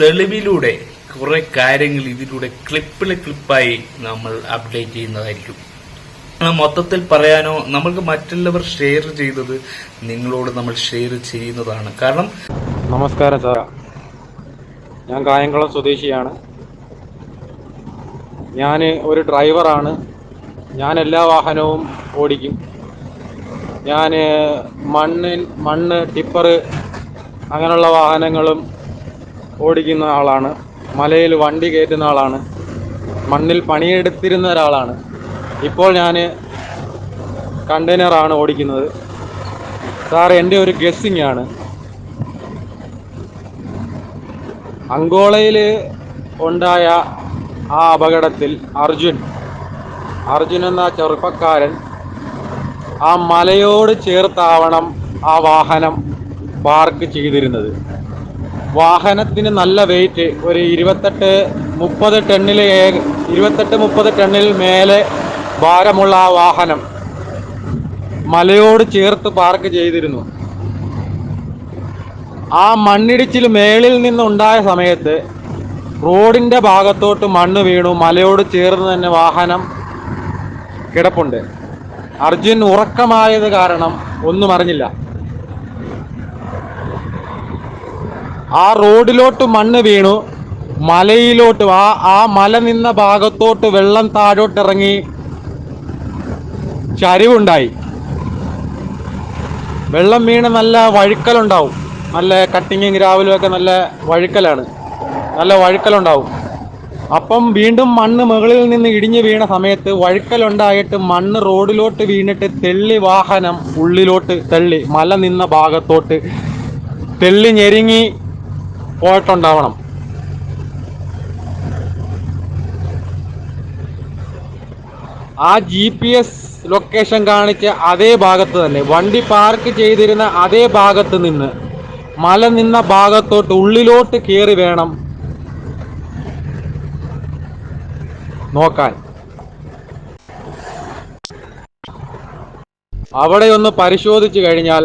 Speaker 1: തെളിവിലൂടെ കുറെ കാര്യങ്ങൾ ഇതിലൂടെ ക്ലിപ്പായി നമ്മൾ അപ്ഡേറ്റ് ചെയ്യുന്നതായിരിക്കും. മൊത്തത്തിൽ പറയാനോ നമ്മൾക്ക് മറ്റുള്ളവർ ഷെയർ ചെയ്തത് നിങ്ങളോട് നമ്മൾ ഷെയർ ചെയ്യുന്നതാണ്. കാരണം
Speaker 9: നമസ്കാരം സാർ, ഞാൻ കായംകുളം സ്വദേശിയാണ്. ഞാൻ ഒരു ഡ്രൈവറാണ്. ഞാൻ എല്ലാ വാഹനവും ഓടിക്കും. ഞാൻ മണ്ണ് ടിപ്പർ അങ്ങനെയുള്ള വാഹനങ്ങളും ഓടിക്കുന്ന ആളാണ്. മലയിൽ വണ്ടി കയറ്റുന്ന ആളാണ്. മണ്ണിൽ പണിയെടുത്തിരുന്ന ഒരാളാണ്. ഇപ്പോൾ ഞാൻ കണ്ടെയ്നറാണ് ഓടിക്കുന്നത്. സാർ, എൻ്റെ ഒരു ഗസ്സിംഗ് ആണ്. അങ്കോളയിൽ ഉണ്ടായ ആ അപകടത്തിൽ അർജുൻ എന്ന ചെറുപ്പക്കാരൻ ആ മലയോട് ചേർത്താവണം ആ വാഹനം പാർക്ക് ചെയ്തിരുന്നത്. വാഹനത്തിന് നല്ല വെയിറ്റ്, ഒരു 28-30 ടണ്ണിൽ മേലെ ഭാരമുള്ള ആ വാഹനം മലയോട് ചേർത്ത് പാർക്ക് ചെയ്തിരുന്നു. ആ മണ്ണിടിച്ചിൽ മേളിൽ നിന്നുണ്ടായ സമയത്ത് റോഡിന്റെ ഭാഗത്തോട്ട് മണ്ണ് വീണു. മലയോട് ചേർന്ന് തന്നെ വാഹനം കിടപ്പുണ്ട്. അർജുൻ ഉറക്കമായത് കാരണം ഒന്നും അറിഞ്ഞില്ല. ആ റോഡിലോട്ട് മണ്ണ് വീണു. മലയിലോട്ട് ആ മല നിന്ന ഭാഗത്തോട്ട് വെള്ളം താഴോട്ടിറങ്ങി ചരിവുണ്ടായി. വെള്ളം വീണ് നല്ല വഴുക്കലുണ്ടാവും. നല്ല കട്ടിങ്ങും ഗ്രാവലും ഒക്കെ നല്ല വഴുക്കലാണ്. നല്ല വഴുക്കലുണ്ടാവും. അപ്പം വീണ്ടും മണ്ണ് മുകളിൽ നിന്ന് ഇടിഞ്ഞു വീണ സമയത്ത് വഴുക്കലുണ്ടായിട്ട് മണ്ണ് റോഡിലോട്ട് വീണിട്ട് തെള്ളി വാഹനം ഉള്ളിലോട്ട് തള്ളി മല നിന്ന ഭാഗത്തോട്ട് തെള്ളി ഞെരുങ്ങി പോയിട്ടുണ്ടാവണം. ആ GPS ലൊക്കേഷൻ കാണിച്ച അതേ ഭാഗത്ത് തന്നെ വണ്ടി പാർക്ക് ചെയ്തിരുന്ന അതേ ഭാഗത്ത് നിന്ന് മല നിന്ന ഭാഗത്തോട്ട് ഉള്ളിലോട്ട് കയറി വേണം നോക്കാൻ. അവിടെ ഒന്ന് പരിശോധിച്ചു കഴിഞ്ഞാൽ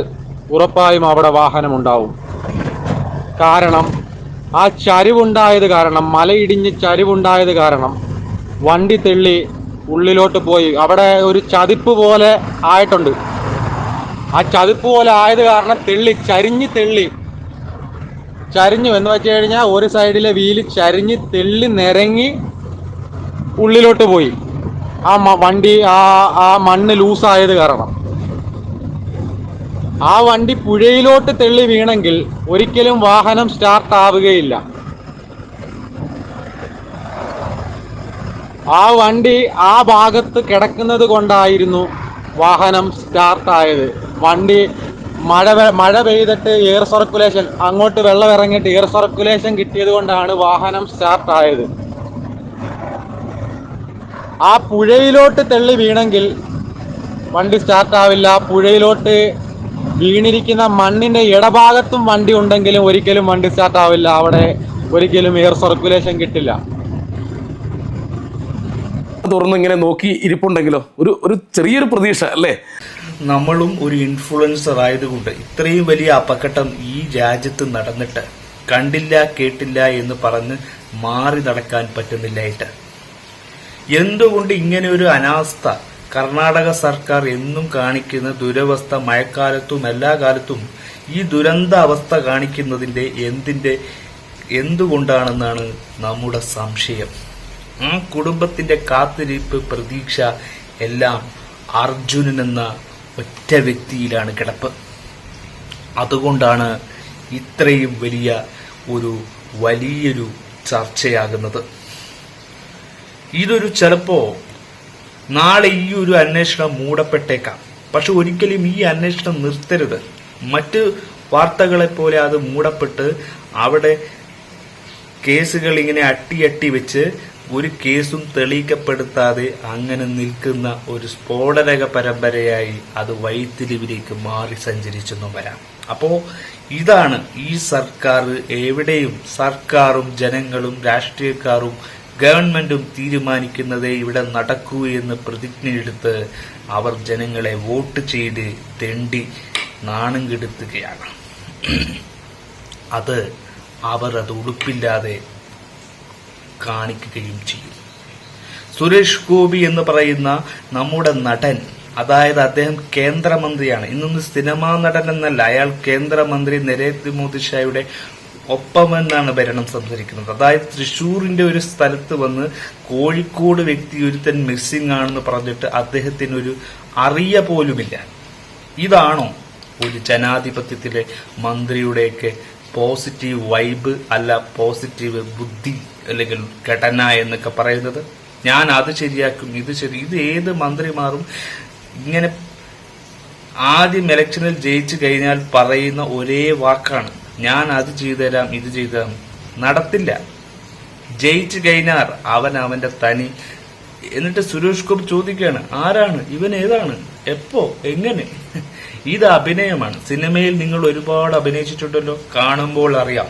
Speaker 9: ഉറപ്പായും അവിടെ വാഹനമുണ്ടാവും. കാരണം ആ ചരിവുണ്ടായത് കാരണം, മലയിടിഞ്ഞ് ചരിവുണ്ടായത് കാരണം വണ്ടി തെള്ളി ഉള്ളിലോട്ട് പോയി. അവിടെ ഒരു ചതിപ്പ് പോലെ ആയിട്ടുണ്ട്. ആ ചതിപ്പ് പോലെ ആയത് കാരണം ചരിഞ്ഞു എന്ന് വെച്ച് കഴിഞ്ഞാൽ ഒരു സൈഡിലെ വീല് ചരിഞ്ഞ് തെള്ളി നിരങ്ങി ഉള്ളിലോട്ട് പോയി. ആ വണ്ടി ആ മണ്ണ് ലൂസായത് കാരണം. ആ വണ്ടി പുഴയിലോട്ട് തെള്ളി വീണെങ്കിൽ ഒരിക്കലും വാഹനം സ്റ്റാർട്ട് ആവുകയില്ല. ആ വണ്ടി ആ ഭാഗത്ത് കിടക്കുന്നത് കൊണ്ടായിരുന്നു വാഹനം സ്റ്റാർട്ടായത്. വണ്ടി മഴ പെയ്തിട്ട് എയർ സർക്കുലേഷൻ, അങ്ങോട്ട് വെള്ളം ഇറങ്ങിയിട്ട് എയർ സർക്കുലേഷൻ കിട്ടിയത് കൊണ്ടാണ് വാഹനം സ്റ്റാർട്ടായത്. ആ പുഴയിലോട്ട് തെള്ളി വീണെങ്കിൽ വണ്ടി സ്റ്റാർട്ടാവില്ല. പുഴയിലോട്ട് വീണിരിക്കുന്ന മണ്ണിന്റെ ഇടഭാഗത്തും വണ്ടി ഉണ്ടെങ്കിലും ഒരിക്കലും വണ്ടി സ്റ്റാർട്ടാവില്ല. അവിടെ ഒരിക്കലും എയർ സർക്കുലേഷൻ കിട്ടില്ല.
Speaker 10: തുറന്ന് ഇങ്ങനെ നോക്കി ഇരിപ്പുണ്ടെങ്കിലോ ഒരു ചെറിയൊരു പ്രതീക്ഷ അല്ലേ?
Speaker 1: നമ്മളും ഒരു ഇൻഫ്ലുവൻസർ ആയതുകൊണ്ട് ഇത്രയും വലിയ അപകടം ഈ രാജ്യത്ത് നടന്നിട്ട് കണ്ടില്ല കേട്ടില്ല എന്ന് പറഞ്ഞ് മാറി നടക്കാൻ പറ്റുന്നില്ലായിട്ട് എന്തുകൊണ്ട് ഇങ്ങനെ ഒരു അനാസ്ഥ കർണാടക സർക്കാർ എന്നും കാണിക്കുന്ന ദുരവസ്ഥ മഴക്കാലത്തും എല്ലാ കാലത്തും ഈ ദുരന്ത അവസ്ഥ കാണിക്കുന്നതിന്റെ എന്തുകൊണ്ടാണെന്നാണ് നമ്മുടെ സംശയം. ആ കുടുംബത്തിന്റെ കാത്തിരിപ്പ്, പ്രതീക്ഷ എല്ലാം അർജുനൻ എന്ന ഒറ്റ വ്യക്തിയിലാണ് കിടപ്പ്. അതുകൊണ്ടാണ് ഇത്രയും വലിയൊരു ചർച്ചയാകുന്നത്. ഇതൊരു ചിലപ്പോ നാളെ ഈ ഒരു അന്വേഷണം മൂടപ്പെട്ടേക്കാം. പക്ഷെ ഒരിക്കലും ഈ അന്വേഷണം നിർത്തരുത്. മറ്റ് വാർത്തകളെ പോലെ അത് മൂടപ്പെട്ട് അവിടെ കേസുകൾ ഇങ്ങനെ അട്ടി വെച്ച് ഒരു കേസും തെളിയിക്കപ്പെടുത്താതെ അങ്ങനെ നിൽക്കുന്ന ഒരു സ്ഫോടനക പരമ്പരയായി അത് വഴിത്തിരിവിലേക്ക് മാറി സഞ്ചരിച്ചെന്നും വരാം. അപ്പോ ഇതാണ് ഈ സർക്കാർ എവിടെയും സർക്കാരും ജനങ്ങളും രാഷ്ട്രീയക്കാരും ഗവൺമെന്റും തീരുമാനിക്കുന്നതേ ഇവിടെ നടക്കൂ എന്ന് പ്രതിജ്ഞയെടുത്ത് അവർ ജനങ്ങളെ വോട്ട് ചെയ്ത് തെണ്ടി നാണം കെടുത്തുകയാണ്. അവർ ഉടുപ്പില്ലാതെ കാണിക്കുകയും ചെയ്യും. സുരേഷ് ഗോപി എന്ന് പറയുന്ന നമ്മുടെ നടൻ, അതായത് അദ്ദേഹം കേന്ദ്രമന്ത്രിയാണ്. ഇന്നൊന്ന് സിനിമാ നടൻ എന്നല്ല, അയാൾ കേന്ദ്രമന്ത്രി നരേന്ദ്രമോദി ഷായുടെ ഒപ്പമെന്നാണ് ഭരണം സംസാരിക്കുന്നത്. അതായത് തൃശ്ശൂരിന്റെ ഒരു സ്ഥലത്ത് വന്ന് കോഴിക്കോട് വ്യക്തി ഒരുത്തൻ മിസ്സിംഗ് ആണെന്ന് പറഞ്ഞിട്ട് അദ്ദേഹത്തിന് ഒരു അറിയ പോലുമില്ല. ഇതാണോ ഒരു ജനാധിപത്യത്തിലെ മന്ത്രിയുടെയൊക്കെ പോസിറ്റീവ് വൈബ്, അല്ല പോസിറ്റീവ് ബുദ്ധി അല്ലെങ്കിൽ ഘടന എന്നൊക്കെ പറയുന്നത്? ഞാൻ അത് ശരിയാക്കും, ഇത് ഏത് മന്ത്രിമാരും ഇങ്ങനെ ആദ്യം ഇലക്ഷനിൽ ജയിച്ചു കഴിഞ്ഞാൽ പറയുന്ന ഒരേ വാക്കാണ്, ഞാൻ അത് ചെയ്തുതരാം, ഇത് ചെയ്തുതരാം. നടത്തില്ല. ജയിച്ചു കഴിഞ്ഞാൽ അവന്റെ തനി. എന്നിട്ട് സുരേഷ് ഗോപി ചോദിക്കുകയാണ്, ആരാണ് ഇവൻ, ഏതാണ്, എപ്പോ, എങ്ങനെ? ഇത് അഭിനയമാണ്. സിനിമയിൽ നിങ്ങൾ ഒരുപാട് അഭിനയിച്ചിട്ടുണ്ടല്ലോ, കാണുമ്പോൾ അറിയാം.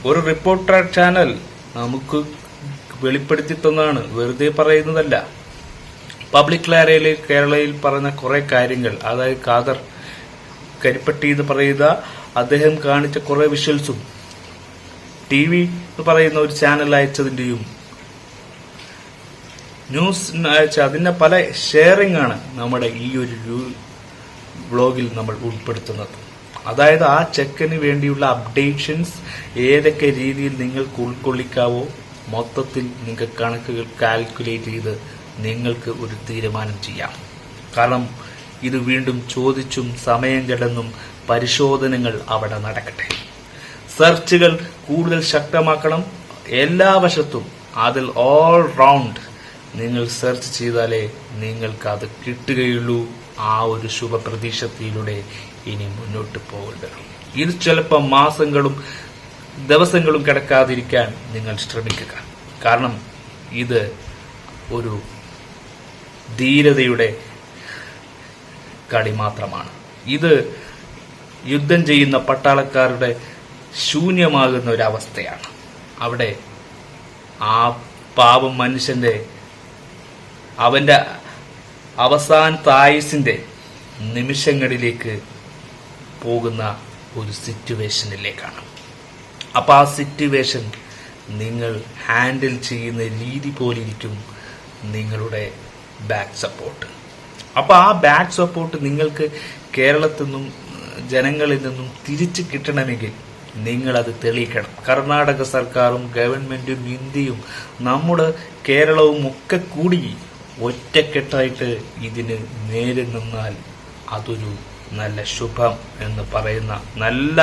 Speaker 1: ഒരു റിപ്പോർട്ടർ ചാനൽ നമുക്ക് വെളിപ്പെടുത്തി തന്നതാണ്, വെറുതെ പറയുന്നതല്ല. പബ്ലിക് കേരളയിൽ പറഞ്ഞ കുറെ കാര്യങ്ങൾ, അതായത് ഖാദർ കരിപ്പട്ടി എന്ന് പറയുന്ന അദ്ദേഹം കാണിച്ച കുറെ വിഷ്വൽസും TV എന്ന് പറയുന്ന ഒരു ചാനൽ അയച്ചതിന്റെയും ന്യൂസ് അയച്ച അതിന്റെ പല ഷെയറിംഗ് ആണ് നമ്മുടെ ഈ ഒരു വ്ലോഗിൽ നമ്മൾ ഉൾപ്പെടുത്തുന്നത്. അതായത് ആ ചെക്കന് വേണ്ടിയുള്ള അപ്ഡേഷൻസ് ഏതൊക്കെ രീതിയിൽ നിങ്ങൾക്ക് ഉൾക്കൊള്ളിക്കാവോ മൊത്തത്തിൽ നിങ്ങൾ കണക്കുകൾ കാൽക്കുലേറ്റ് ചെയ്ത് നിങ്ങൾക്ക് ഒരു തീരുമാനം ചെയ്യാം. കാരണം ഇത് വീണ്ടും ചോദിച്ചും സമയം കിടന്നും പരിശോധനകൾ അവിടെ നടക്കട്ടെ. സെർച്ചുകൾ കൂടുതൽ ശക്തമാക്കണം. എല്ലാ വശത്തും അതിൽ ഓൾ റൗണ്ട് നിങ്ങൾ സെർച്ച് ചെയ്താലേ നിങ്ങൾക്ക് അത് കിട്ടുകയുള്ളൂ. ആ ഒരു ശുഭപ്രതീക്ഷത്തിലൂടെ ഇനി മുന്നോട്ട് പോകേണ്ടത്. ഇത് ചിലപ്പോൾ മാസങ്ങളും ദിവസങ്ങളും കിടക്കാതിരിക്കാൻ നിങ്ങൾ ശ്രമിക്കുക. കാരണം ഇത് ഒരു ധീരതയുടെ കളി മാത്രമാണ്. ഇത് യുദ്ധം ചെയ്യുന്ന പട്ടാളക്കാരുടെ ശൂന്യമാകുന്ന ഒരവസ്ഥയാണ്. അവിടെ ആ പാവം മനുഷ്യന്റെ അവന്റെ അവസാനത്തെ ആയുസിന്റെ നിമിഷങ്ങളിലേക്ക് പോകുന്ന ഒരു സിറ്റുവേഷനിലേക്കാണ്. അപ്പൊ ആ സിറ്റുവേഷൻ നിങ്ങൾ ഹാൻഡിൽ ചെയ്യുന്ന രീതി പോലിരിക്കും നിങ്ങളുടെ ബാക്ക് സപ്പോർട്ട്. അപ്പൊ ആ ബാക്ക് സപ്പോർട്ട് നിങ്ങൾക്ക് കേരളത്തിൽ നിന്നും ജനങ്ങളിൽ നിന്നും തിരിച്ചു കിട്ടണമെങ്കിൽ നിങ്ങളത് തെളിയിക്കണം. കർണാടക സർക്കാരും ഗവൺമെന്റും ഇന്ത്യയും നമ്മുടെ കേരളവും ഒക്കെ കൂടി ഒറ്റക്കെട്ടായിട്ട് ഇതിന് നേരെ നിന്നാൽ അതൊരു നല്ല ശുഭം എന്ന് പറയുന്ന നല്ല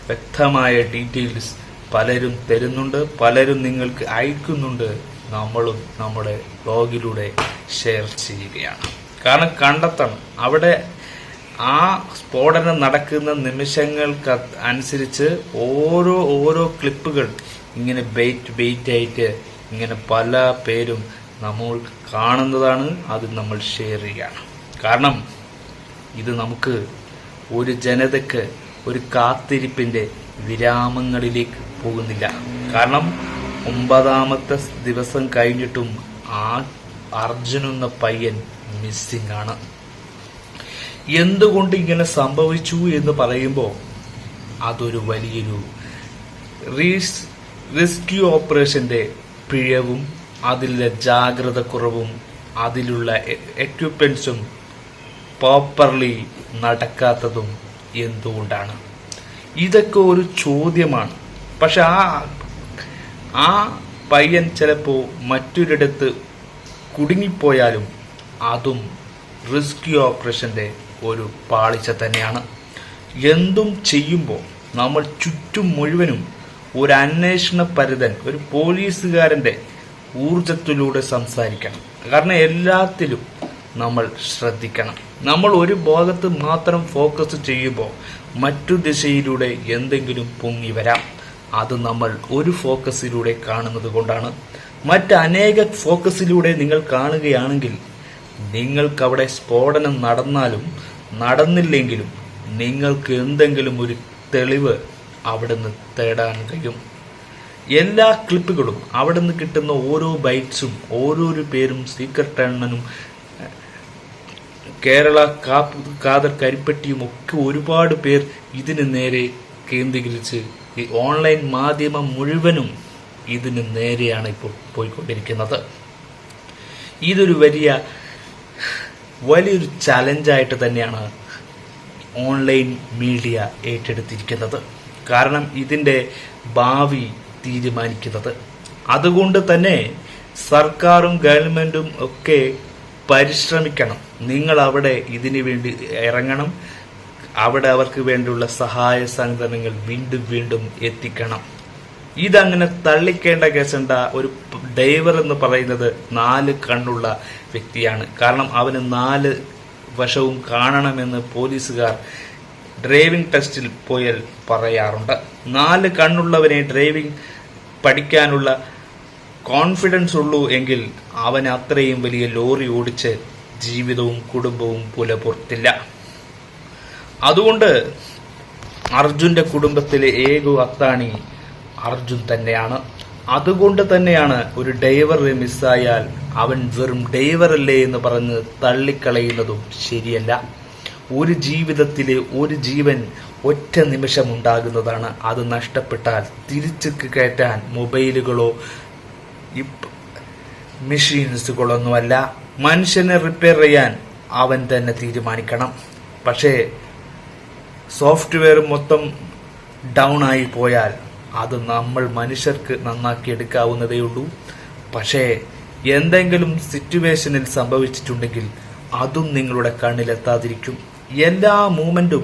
Speaker 1: വ്യക്തമായ ഡീറ്റെയിൽസ് പലരും തരുന്നുണ്ട്, പലരും നിങ്ങൾക്ക് അയക്കുന്നുണ്ട്. നമ്മളും നമ്മുടെ ബ്ലോഗിലൂടെ ഷെയർ ചെയ്യുകയാണ്. കാരണം കണ്ടെത്തണം. അവിടെ ആ സ്ഫോടനം നടക്കുന്ന നിമിഷങ്ങൾക്ക് അനുസരിച്ച് ഓരോ ക്ലിപ്പുകൾ ഇങ്ങനെ ബെയ്റ്റ് ആയിട്ട് ഇങ്ങനെ പല പേരും നമ്മൾ കാണുന്നതാണ്. അത് നമ്മൾ ഷെയർ ചെയ്യുകയാണ്. കാരണം ഇത് നമുക്ക് ഒരു ജനതയ്ക്ക് ഒരു കാത്തിരിപ്പിന്റെ വിരാമങ്ങളിലേക്ക് പോകുന്നില്ല. കാരണം 9ാമത്തെ ദിവസം കഴിഞ്ഞിട്ടും ആ അർജുൻ എന്ന പയ്യൻ മിസ്സിംഗ് ആണ്. എന്തുകൊണ്ട് ഇങ്ങനെ സംഭവിച്ചു എന്ന് പറയുമ്പോൾ അതൊരു വലിയൊരു റെസ്ക്യൂ ഓപ്പറേഷന്റെ പിഴവും അതിലെ ജാഗ്രത കുറവും അതിലുള്ള എക്യുപ്മെന്റ്സും പ്രോപ്പർലി നടക്കാത്തതും എന്തുകൊണ്ടാണ്? ഇതൊക്കെ ഒരു ചോദ്യമാണ്. പക്ഷെ ആ പയ്യൻ ചിലപ്പോൾ മറ്റൊരിടത്ത് കുടുങ്ങിപ്പോയാലും അതും റെസ്ക്യൂ ഓപ്പറേഷന്റെ ഒരു പാളിച്ച തന്നെയാണ്. എന്തും ചെയ്യുമ്പോൾ നമ്മൾ ചുറ്റും മുഴുവനും ഒരു അന്വേഷണ പരിധൻ, ഒരു പോലീസുകാരന്റെ ഊർജത്തിലൂടെ സംസാരിക്കണം. കാരണം എല്ലാത്തിലും നമ്മൾ ശ്രദ്ധിക്കണം. നമ്മൾ ഒരു ഭാഗത്ത് മാത്രം ഫോക്കസ് ചെയ്യുമ്പോൾ മറ്റു ദിശയിലൂടെ എന്തെങ്കിലും പൊങ്ങി വരാം. അത് നമ്മൾ ഒരു ഫോക്കസിലൂടെ കാണുന്നത് കൊണ്ടാണ്. മറ്റനേക ഫോക്കസിലൂടെ നിങ്ങൾ കാണുകയാണെങ്കിൽ നിങ്ങൾക്കവിടെ സ്ഫോടനം നടന്നാലും നടന്നില്ലെങ്കിലും നിങ്ങൾക്ക് എന്തെങ്കിലും ഒരു തെളിവ് അവിടുന്ന് തേടാൻ കഴിയും. എല്ലാ ക്ലിപ്പുകളും അവിടുന്ന് കിട്ടുന്ന ഓരോ ബൈറ്റ്സും ഓരോരോ പേരും സീക്രട്ട് അണ്ണനും കേരള ഖാദർ കരിപ്പട്ടിയും ഒക്കെ ഒരുപാട് പേർ ഇതിന് നേരെ കേന്ദ്രീകരിച്ച് ഈ ഓൺലൈൻ മാധ്യമം മുഴുവനും ഇതിന് നേരെയാണ് ഇപ്പോൾ പോയിക്കൊണ്ടിരിക്കുന്നത്. ഇതൊരു വലിയൊരു ചലഞ്ചായിട്ട് തന്നെയാണ് ഓൺലൈൻ മീഡിയ ഏറ്റെടുത്തിരിക്കുന്നത്. കാരണം ഇതിൻ്റെ ഭാവി തീരുമാനിക്കുന്നത്. അതുകൊണ്ട് തന്നെ സർക്കാരും ഗവൺമെന്റും ഒക്കെ പരിശ്രമിക്കണം. നിങ്ങൾ അവിടെ ഇതിനു വേണ്ടി ഇറങ്ങണം. അവിടെ അവർക്ക് വേണ്ടിയുള്ള സഹായ സംഘടനകൾ വീണ്ടും എത്തിക്കണം. ഇതങ്ങനെ തള്ളിക്കേണ്ട കേസണ്ട. ഒരു ഡ്രൈവർ എന്ന് പറയുന്നത് 4 കണ്ണുള്ള വ്യക്തിയാണ്. കാരണം അവന് 4 വശവും കാണണമെന്ന് പോലീസുകാർ ഡ്രൈവിംഗ് ടെസ്റ്റിൽ പോയാൽ പറയാറുണ്ട്. 4 കണ്ണുള്ളവനെ ഡ്രൈവിംഗ് പഠിക്കാനുള്ള കോൺഫിഡൻസ് ഉള്ളൂ എങ്കിൽ അവൻ അത്രയും വലിയ ലോറി ഓടിച്ച് ജീവിതവും കുടുംബവും പുലപുറത്തില്ല. അതുകൊണ്ട് അർജുന്റെ കുടുംബത്തിലെ ഏക അത്താണി അർജുൻ തന്നെയാണ്. അതുകൊണ്ട് തന്നെയാണ് ഒരു ഡ്രൈവറെ മിസ്സായാൽ അവൻ വെറും ഡ്രൈവറല്ലേ എന്ന് പറഞ്ഞ് തള്ളിക്കളയുന്നതും ശരിയല്ല. ഒരു ജീവിതത്തിലെ ഒരു ജീവൻ ഒറ്റ നിമിഷം ഉണ്ടാകുന്നതാണ്. അത് നഷ്ടപ്പെട്ടാൽ തിരിച്ചു കയറ്റാൻ മൊബൈലുകളോ മെഷീൻസുകളൊന്നുമല്ല. മനുഷ്യനെ റിപ്പയർ ചെയ്യാൻ അവൻ തന്നെ തീരുമാനിക്കണം. പക്ഷേ സോഫ്റ്റ്വെയർ മൊത്തം ഡൗൺ ആയി പോയാൽ അത് നമ്മൾ മനുഷ്യർക്ക് നന്നാക്കി എടുക്കാവുന്നതേ ഉള്ളൂ. പക്ഷേ എന്തെങ്കിലും സിറ്റുവേഷനിൽ സംഭവിച്ചിട്ടുണ്ടെങ്കിൽ അതും നിങ്ങളുടെ കണ്ണിലെത്താതിരിക്കും. എല്ലാ മൂമെന്റും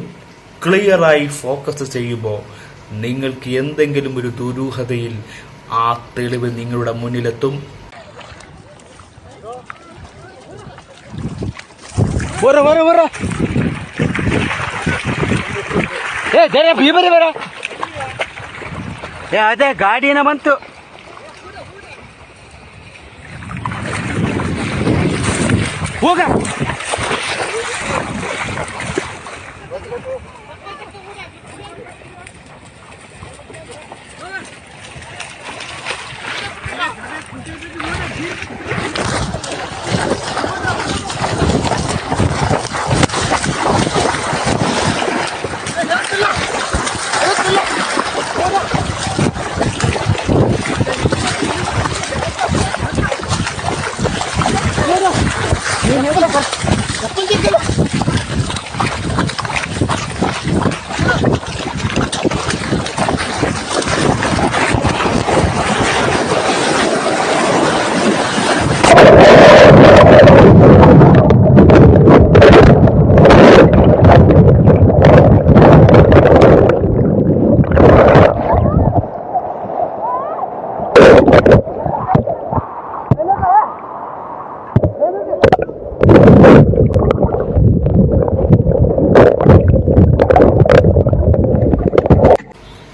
Speaker 1: ക്ലിയറായി ഫോക്കസ് ചെയ്യുമ്പോൾ നിങ്ങൾക്ക് എന്തെങ്കിലും ഒരു ദുരൂഹതയിൽ ആ തെളിവ് നിങ്ങളുടെ മുന്നിലെത്തും.
Speaker 11: ಅದೇ ಗಾಡಿನ ಬಂತು. ಹೋಗ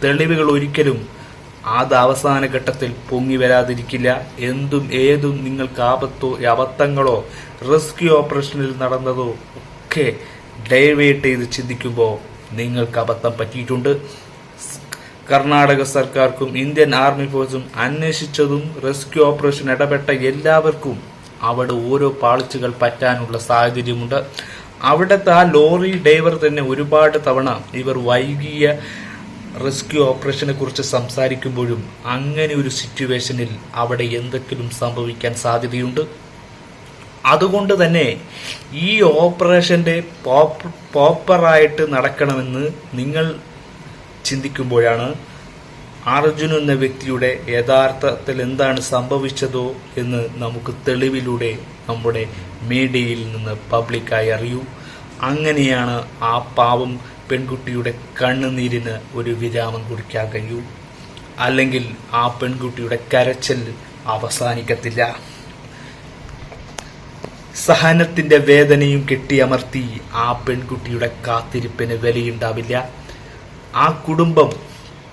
Speaker 1: തെളിവുകൾ ഒരിക്കലും അത് അവസാന ഘട്ടത്തിൽ പൊങ്ങി വരാതിരിക്കില്ല. എന്തും ഏതും നിങ്ങൾക്ക് അബദ്ധങ്ങളോ റെസ്ക്യൂ ഓപ്പറേഷനിൽ നടന്നതോ ഒക്കെ ഡൈവേർട്ട് ചെയ്ത് ചിന്തിക്കുമ്പോൾ നിങ്ങൾക്ക് അബദ്ധം പറ്റിയിട്ടുണ്ട്. കർണാടക സർക്കാർക്കും ഇന്ത്യൻ ആർമി ഫോഴ്സും അന്വേഷിച്ചതും റെസ്ക്യൂ ഓപ്പറേഷൻ ഇടപെട്ട എല്ലാവർക്കും അവിടെ ഓരോ പാളിച്ചുകൾ പറ്റാനുള്ള സാഹചര്യമുണ്ട്. അവിടുത്തെ ആ ലോറി ഡ്രൈവർ തന്നെ ഒരുപാട് തവണ ഇവർ വൈകിയ റെസ്ക്യൂ ഓപ്പറേഷനെ കുറിച്ച് സംസാരിക്കുമ്പോഴും അങ്ങനെ ഒരു സിറ്റുവേഷനിൽ അവിടെ എന്തെങ്കിലും സംഭവിക്കാൻ സാധ്യതയുണ്ട്. അതുകൊണ്ട് തന്നെ ഈ ഓപ്പറേഷന്റെ പ്രോപ്പറായിട്ട് നടക്കണമെന്ന് നിങ്ങൾ ചിന്തിക്കുമ്പോഴാണ് അർജുൻ എന്ന വ്യക്തിയുടെ യഥാർത്ഥത്തിൽ എന്താണ് സംഭവിച്ചതോ എന്ന് നമുക്ക് തെളിവിലൂടെ നമ്മുടെ മീഡിയയിൽ നിന്ന് പബ്ലിക്കായി അറിയൂ. അങ്ങനെയാണ് ആ പാവം പെൺകുട്ടിയുടെ കണ്ണുനീരിന് ഒരു വിരാമം കുറിക്കാൻ കഴിയൂ. അല്ലെങ്കിൽ ആ പെൺകുട്ടിയുടെ കരച്ചിൽ അവസാനിക്കത്തില്ല. സഹനത്തിന്റെ വേദനയും കെട്ടിയമർത്തി ആ പെൺകുട്ടിയുടെ കാത്തിരിപ്പിന് വിലയുണ്ടാവില്ല. ആ കുടുംബം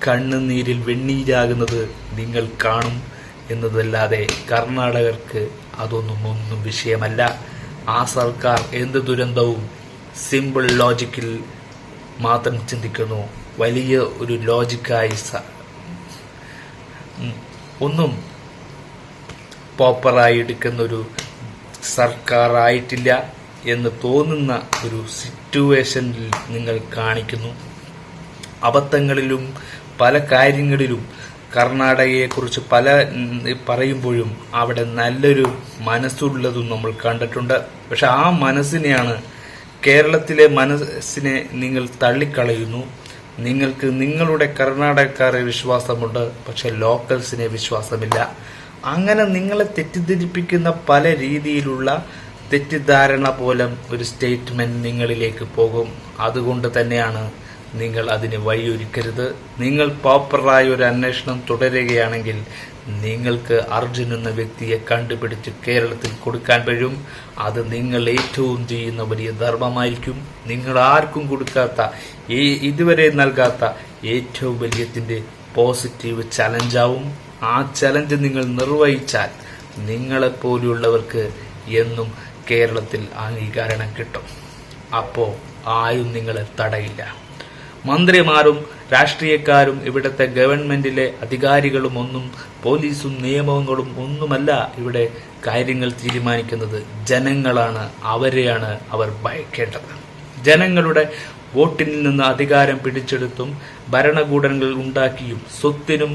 Speaker 1: കണ്ണുനീരിൽ വെണ്ണീരാകുന്നത് നിങ്ങൾ കാണും എന്നതല്ലാതെ കർണാടകർക്ക് അതൊന്നും വിഷയമല്ല. ആ സർക്കാർ എന്ത് ദുരന്തവും സിമ്പിൾ ലോജിക്കിൽ മാത്രം ചിന്തിക്കുന്നു. വലിയ ഒരു ലോജിക്കായി ഒന്നും പ്രോപ്പറായി എടുക്കുന്ന ഒരു സർക്കാർ ആയിട്ടില്ല എന്ന് തോന്നുന്ന ഒരു സിറ്റുവേഷനിൽ നിങ്ങൾ കാണിക്കുന്നു. അബദ്ധങ്ങളിലും പല കാര്യങ്ങളിലും കർണാടകയെക്കുറിച്ച് പല പറയുമ്പോഴും അവിടെ നല്ലൊരു മനസ്സുള്ളതും നമ്മൾ കണ്ടിട്ടുണ്ട്. പക്ഷെ ആ മനസ്സിനെയാണ്, കേരളത്തിലെ മനസ്സിനെ നിങ്ങൾ തള്ളിക്കളയുന്നു. നിങ്ങൾക്ക് നിങ്ങളുടെ കർണാടകക്കാരെ വിശ്വാസമുണ്ട്, പക്ഷെ ലോക്കൽസിനെ വിശ്വാസമില്ല. അങ്ങനെ നിങ്ങളെ തെറ്റിദ്ധരിപ്പിക്കുന്ന പല രീതിയിലുള്ള തെറ്റിദ്ധാരണ പോലും ഒരു സ്റ്റേറ്റ്മെന്റ് നിങ്ങളിലേക്ക് പോകും. അതുകൊണ്ട് തന്നെയാണ് നിങ്ങൾ അതിന് വഴിയൊരുക്കരുത്. നിങ്ങൾ പ്രോപ്പറായ ഒരു അന്വേഷണം തുടരുകയാണെങ്കിൽ നിങ്ങൾക്ക് അർജുൻ എന്ന വ്യക്തിയെ കണ്ടുപിടിച്ച് കേരളത്തിൽ കൊടുക്കാൻ കഴിയും. അത് നിങ്ങൾ ഏറ്റവും ചെയ്യുന്ന വലിയ ധർമ്മമായിരിക്കും. നിങ്ങൾ ആർക്കും കൊടുക്കാത്ത, ഇതുവരെ നൽകാത്ത ഏറ്റവും വലിയതിന്റെ പോസിറ്റീവ് ചലഞ്ചാവും. ആ ചലഞ്ച് നിങ്ങൾ നിർവഹിച്ചാൽ നിങ്ങളെപ്പോലെയുള്ളവർക്ക് എന്നും കേരളത്തിൽ അംഗീകാരം കിട്ടും. അപ്പോൾ ആരും നിങ്ങളെ തടയില്ല. മന്ത്രിമാരും രാഷ്ട്രീയക്കാരും ഇവിടുത്തെ ഗവൺമെന്റിലെ അധികാരികളും ഒന്നും പോലീസും നിയമങ്ങളും ഒന്നുമല്ല ഇവിടെ കാര്യങ്ങൾ തീരുമാനിക്കുന്നത്. ജനങ്ങളാണ്. അവരെയാണ് അവർ ഭയക്കേണ്ടത്. ജനങ്ങളുടെ വോട്ടിൽ നിന്ന് അധികാരം പിടിച്ചെടുത്തും ഭരണകൂടങ്ങൾ ഉണ്ടാക്കിയും സ്വത്തിനും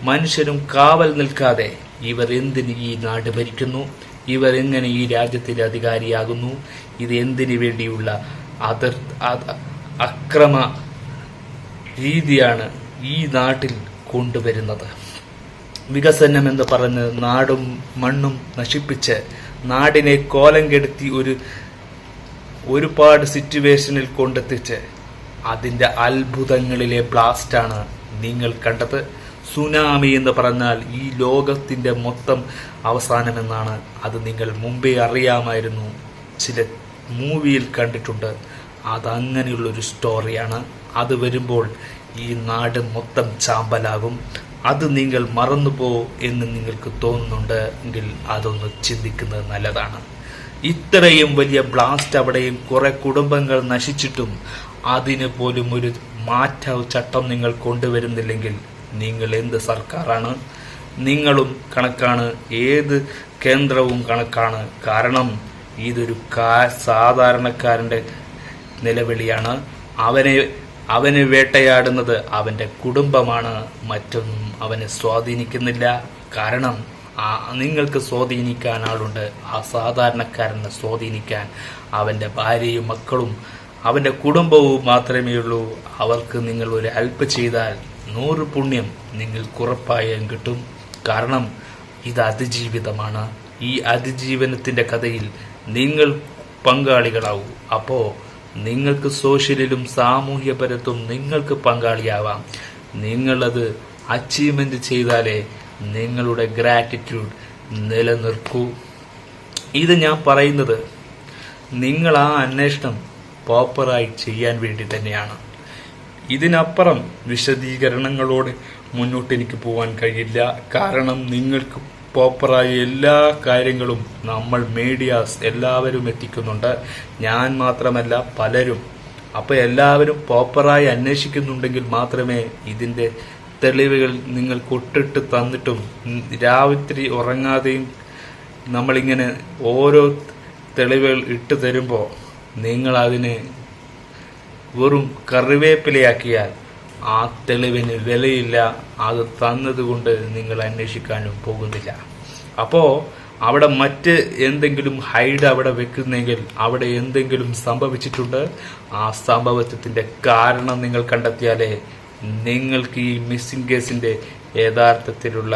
Speaker 1: മനുഷ്യനും കാവൽ നിൽക്കാതെ ഇവർ എന്തിന് ഈ നാട് ഭരിക്കുന്നു? ഇവർ എങ്ങനെ ഈ രാജ്യത്തിന്റെ അധികാരിയാകുന്നു? ഇത് എന്തിനു വേണ്ടിയുള്ള അക്രമ രീതിയാണ് ഈ നാട്ടിൽ കൊണ്ടുവരുന്നത്? വികസനം എന്ന് പറഞ്ഞ് നാടും മണ്ണും നശിപ്പിച്ച് നാടിനെ കോലം കെടുത്തി ഒരുപാട് സിറ്റുവേഷനിൽ കൊണ്ടെത്തിച്ച് അതിന്റെ അത്ഭുതങ്ങളിലെ ബ്ലാസ്റ്റാണ് നിങ്ങൾ കണ്ടത്. സുനാമി എന്ന് പറഞ്ഞാൽ ഈ ലോകത്തിന്റെ മൊത്തം അവസാനമെന്നാണ്. അത് നിങ്ങൾ മുമ്പേ അറിയാമായിരുന്നു, ചില മൂവിയിൽ കണ്ടിട്ടുണ്ട്. അതങ്ങനെയുള്ളൊരു സ്റ്റോറിയാണ്. അത് വരുമ്പോൾ ഈ നാട് മൊത്തം ചാമ്പലാകും. അത് നിങ്ങൾ മറന്നുപോ എന്ന് നിങ്ങൾക്ക് തോന്നുന്നുണ്ട് എങ്കിൽ അതൊന്ന് ചിന്തിക്കുന്നത് നല്ലതാണ്. ഇത്രയും വലിയ ബ്ലാസ്റ്റ് അവിടെയും കുറെ കുടുംബങ്ങൾ നശിച്ചിട്ടും അതിന് പോലും ഒരു ചട്ടം നിങ്ങൾ കൊണ്ടുവരുന്നില്ലെങ്കിൽ നിങ്ങൾ എന്ത് സർക്കാരാണ്? നിങ്ങളും കണക്കാണ്, ഏത് കേന്ദ്രവും കണക്കാണ്. കാരണം ഇതൊരു സാധാരണക്കാരന്റെ നിലവിളിയാണ്. അവനെ വേട്ടയാടുന്നത് അവന്റെ കുടുംബമാണ്, മറ്റൊന്നും അവനെ സ്വാധീനിക്കുന്നില്ല. കാരണം നിങ്ങൾക്ക് സ്വാധീനിക്കാൻ ആളുണ്ട്. ആ സാധാരണക്കാരനെ സ്വാധീനിക്കാൻ അവന്റെ ഭാര്യയും മക്കളും അവന്റെ കുടുംബവും മാത്രമേ ഉള്ളൂ. അവർക്ക് നിങ്ങൾ ഒരു ഹെൽപ്പ് ചെയ്താൽ 100 പുണ്യം നിങ്ങൾക്ക് ഉറപ്പായും കിട്ടും. കാരണം ഇത് അതിജീവിതമാണ്. ഈ അതിജീവനത്തിന്റെ കഥയിൽ നിങ്ങൾ പങ്കാളികളാവൂ. അപ്പോ നിങ്ങൾക്ക് സോഷ്യലിലും സാമൂഹ്യപരത്തും നിങ്ങൾക്ക് പങ്കാളിയാവാം. നിങ്ങളത് അച്ചീവ്മെന്റ് ചെയ്താലേ നിങ്ങളുടെ ഗ്രാറ്റിറ്റ്യൂഡ് നിലനിർത്തൂ. ഇത് ഞാൻ പറയുന്നത് നിങ്ങൾ ആ അന്വേഷണം പ്രോപ്പറായി ചെയ്യാൻ വേണ്ടി തന്നെയാണ്. ഇതിനപ്പുറം വിശദീകരണങ്ങളോട് മുന്നോട്ട് എനിക്ക് പോകാൻ കഴിയില്ല. കാരണം നിങ്ങൾക്ക് പ്രോപ്പറായ എല്ലാ കാര്യങ്ങളും നമ്മൾ മീഡിയാസ് എല്ലാവരും എത്തിക്കുന്നുണ്ട്. ഞാൻ മാത്രമല്ല, പലരും. അപ്പൊ എല്ലാവരും പ്രോപ്പറായി അന്വേഷിക്കുന്നുണ്ടെങ്കിൽ മാത്രമേ ഇതിന്റെ തെളിവുകൾ നിങ്ങൾ കൊട്ടിട്ട് തന്നിട്ടും രാത്രി ഉറങ്ങാതെയും നമ്മളിങ്ങനെ ഓരോ തെളിവുകൾ ഇട്ട് തരുമ്പോൾ നിങ്ങൾ അതിനെ വെറും കറിവേപ്പിലയാക്കിയാൽ ആ തെളിവിന് വിലയില്ല. അത് തന്നതുകൊണ്ട് നിങ്ങൾ അന്വേഷിക്കാനും പോകുന്നില്ല. അപ്പോ അവിടെ മറ്റ് എന്തെങ്കിലും ഹൈഡ് അവിടെ വെക്കുന്നെങ്കിൽ അവിടെ എന്തെങ്കിലും സംഭവിച്ചിട്ടുണ്ട്. ആ സംഭവത്തിന്റെ കാരണം നിങ്ങൾ കണ്ടെത്തിയാലേ നിങ്ങൾക്ക് ഈ മിസ്സിംഗ് കേസിന്റെ യഥാർത്ഥത്തിലുള്ള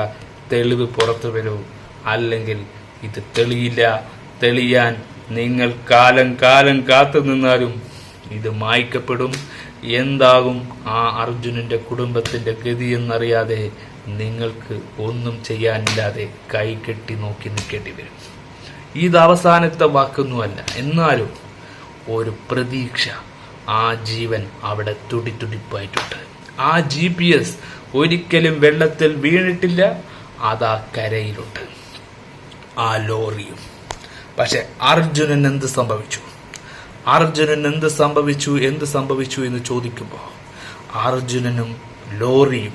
Speaker 1: തെളിവ് പുറത്തു വരൂ. അല്ലെങ്കിൽ ഇത് തെളിയില്ല. തെളിയാൻ നിങ്ങൾ കാലം കാത്തു നിന്നാലും ഇത് മായ്ക്കപ്പെടും. എന്താകും ആ അർജുനന്റെ കുടുംബത്തിന്റെ ഗതി എന്നറിയാതെ നിങ്ങൾക്ക് ഒന്നും ചെയ്യാനില്ലാതെ കൈകെട്ടി നോക്കി നിൽക്കേണ്ടി വരും. ഇത് അവസാനത്തെ വാക്കൊന്നുമല്ല, എന്നാലും ഒരു പ്രതീക്ഷ. ആ ജീവൻ അവിടെ തുടിത്തുടിപ്പായിട്ടുണ്ട്. ആ GPS ഒരിക്കലും വെള്ളത്തിൽ വീണിട്ടില്ല. അതാ കരയിലുണ്ട്, ആ ലോറിയും. പക്ഷെ അർജുനൻ എന്ത് സംഭവിച്ചു എന്ന് ചോദിക്കുമ്പോൾ അർജുനനും ലോറിയും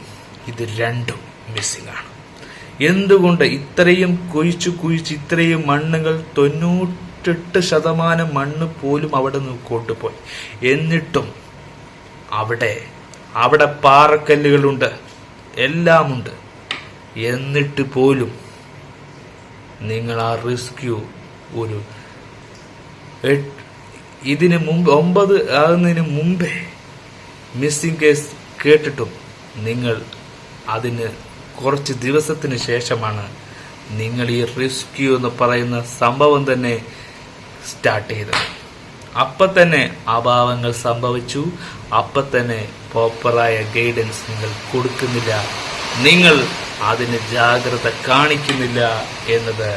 Speaker 1: ഇത് രണ്ടും മിസ്സിംഗ് ആണ്. എന്തുകൊണ്ട്? ഇത്രയും കുഴിച്ച് ഇത്രയും മണ്ണുകൾ 98% മണ്ണ് പോലും അവിടെ നിന്ന് കൊണ്ടുപോയി. എന്നിട്ടും അവിടെ പാറക്കല്ലുകളുണ്ട്, എല്ലാമുണ്ട്. എന്നിട്ട് പോലും നിങ്ങൾ ആ റെസ്ക്യൂ ഇതിന് മുമ്പ് 9 ആകുന്നതിന് മുമ്പേ മിസ്സിംഗ് കേസ് കേട്ടിട്ടും നിങ്ങൾ അതിന് കുറച്ച് ദിവസത്തിന് ശേഷമാണ് നിങ്ങൾ ഈ റെസ്ക്യൂ എന്ന് പറയുന്ന സംഭവം തന്നെ സ്റ്റാർട്ട് ചെയ്തത്. അപ്പം തന്നെ അഭാവങ്ങൾ സംഭവിച്ചു. അപ്പം തന്നെ പ്രോപ്പറായ ഗൈഡൻസ് നിങ്ങൾ കൊടുക്കുന്നില്ല, നിങ്ങൾ അതിന് ജാഗ്രത കാണിക്കുന്നില്ല എന്നത്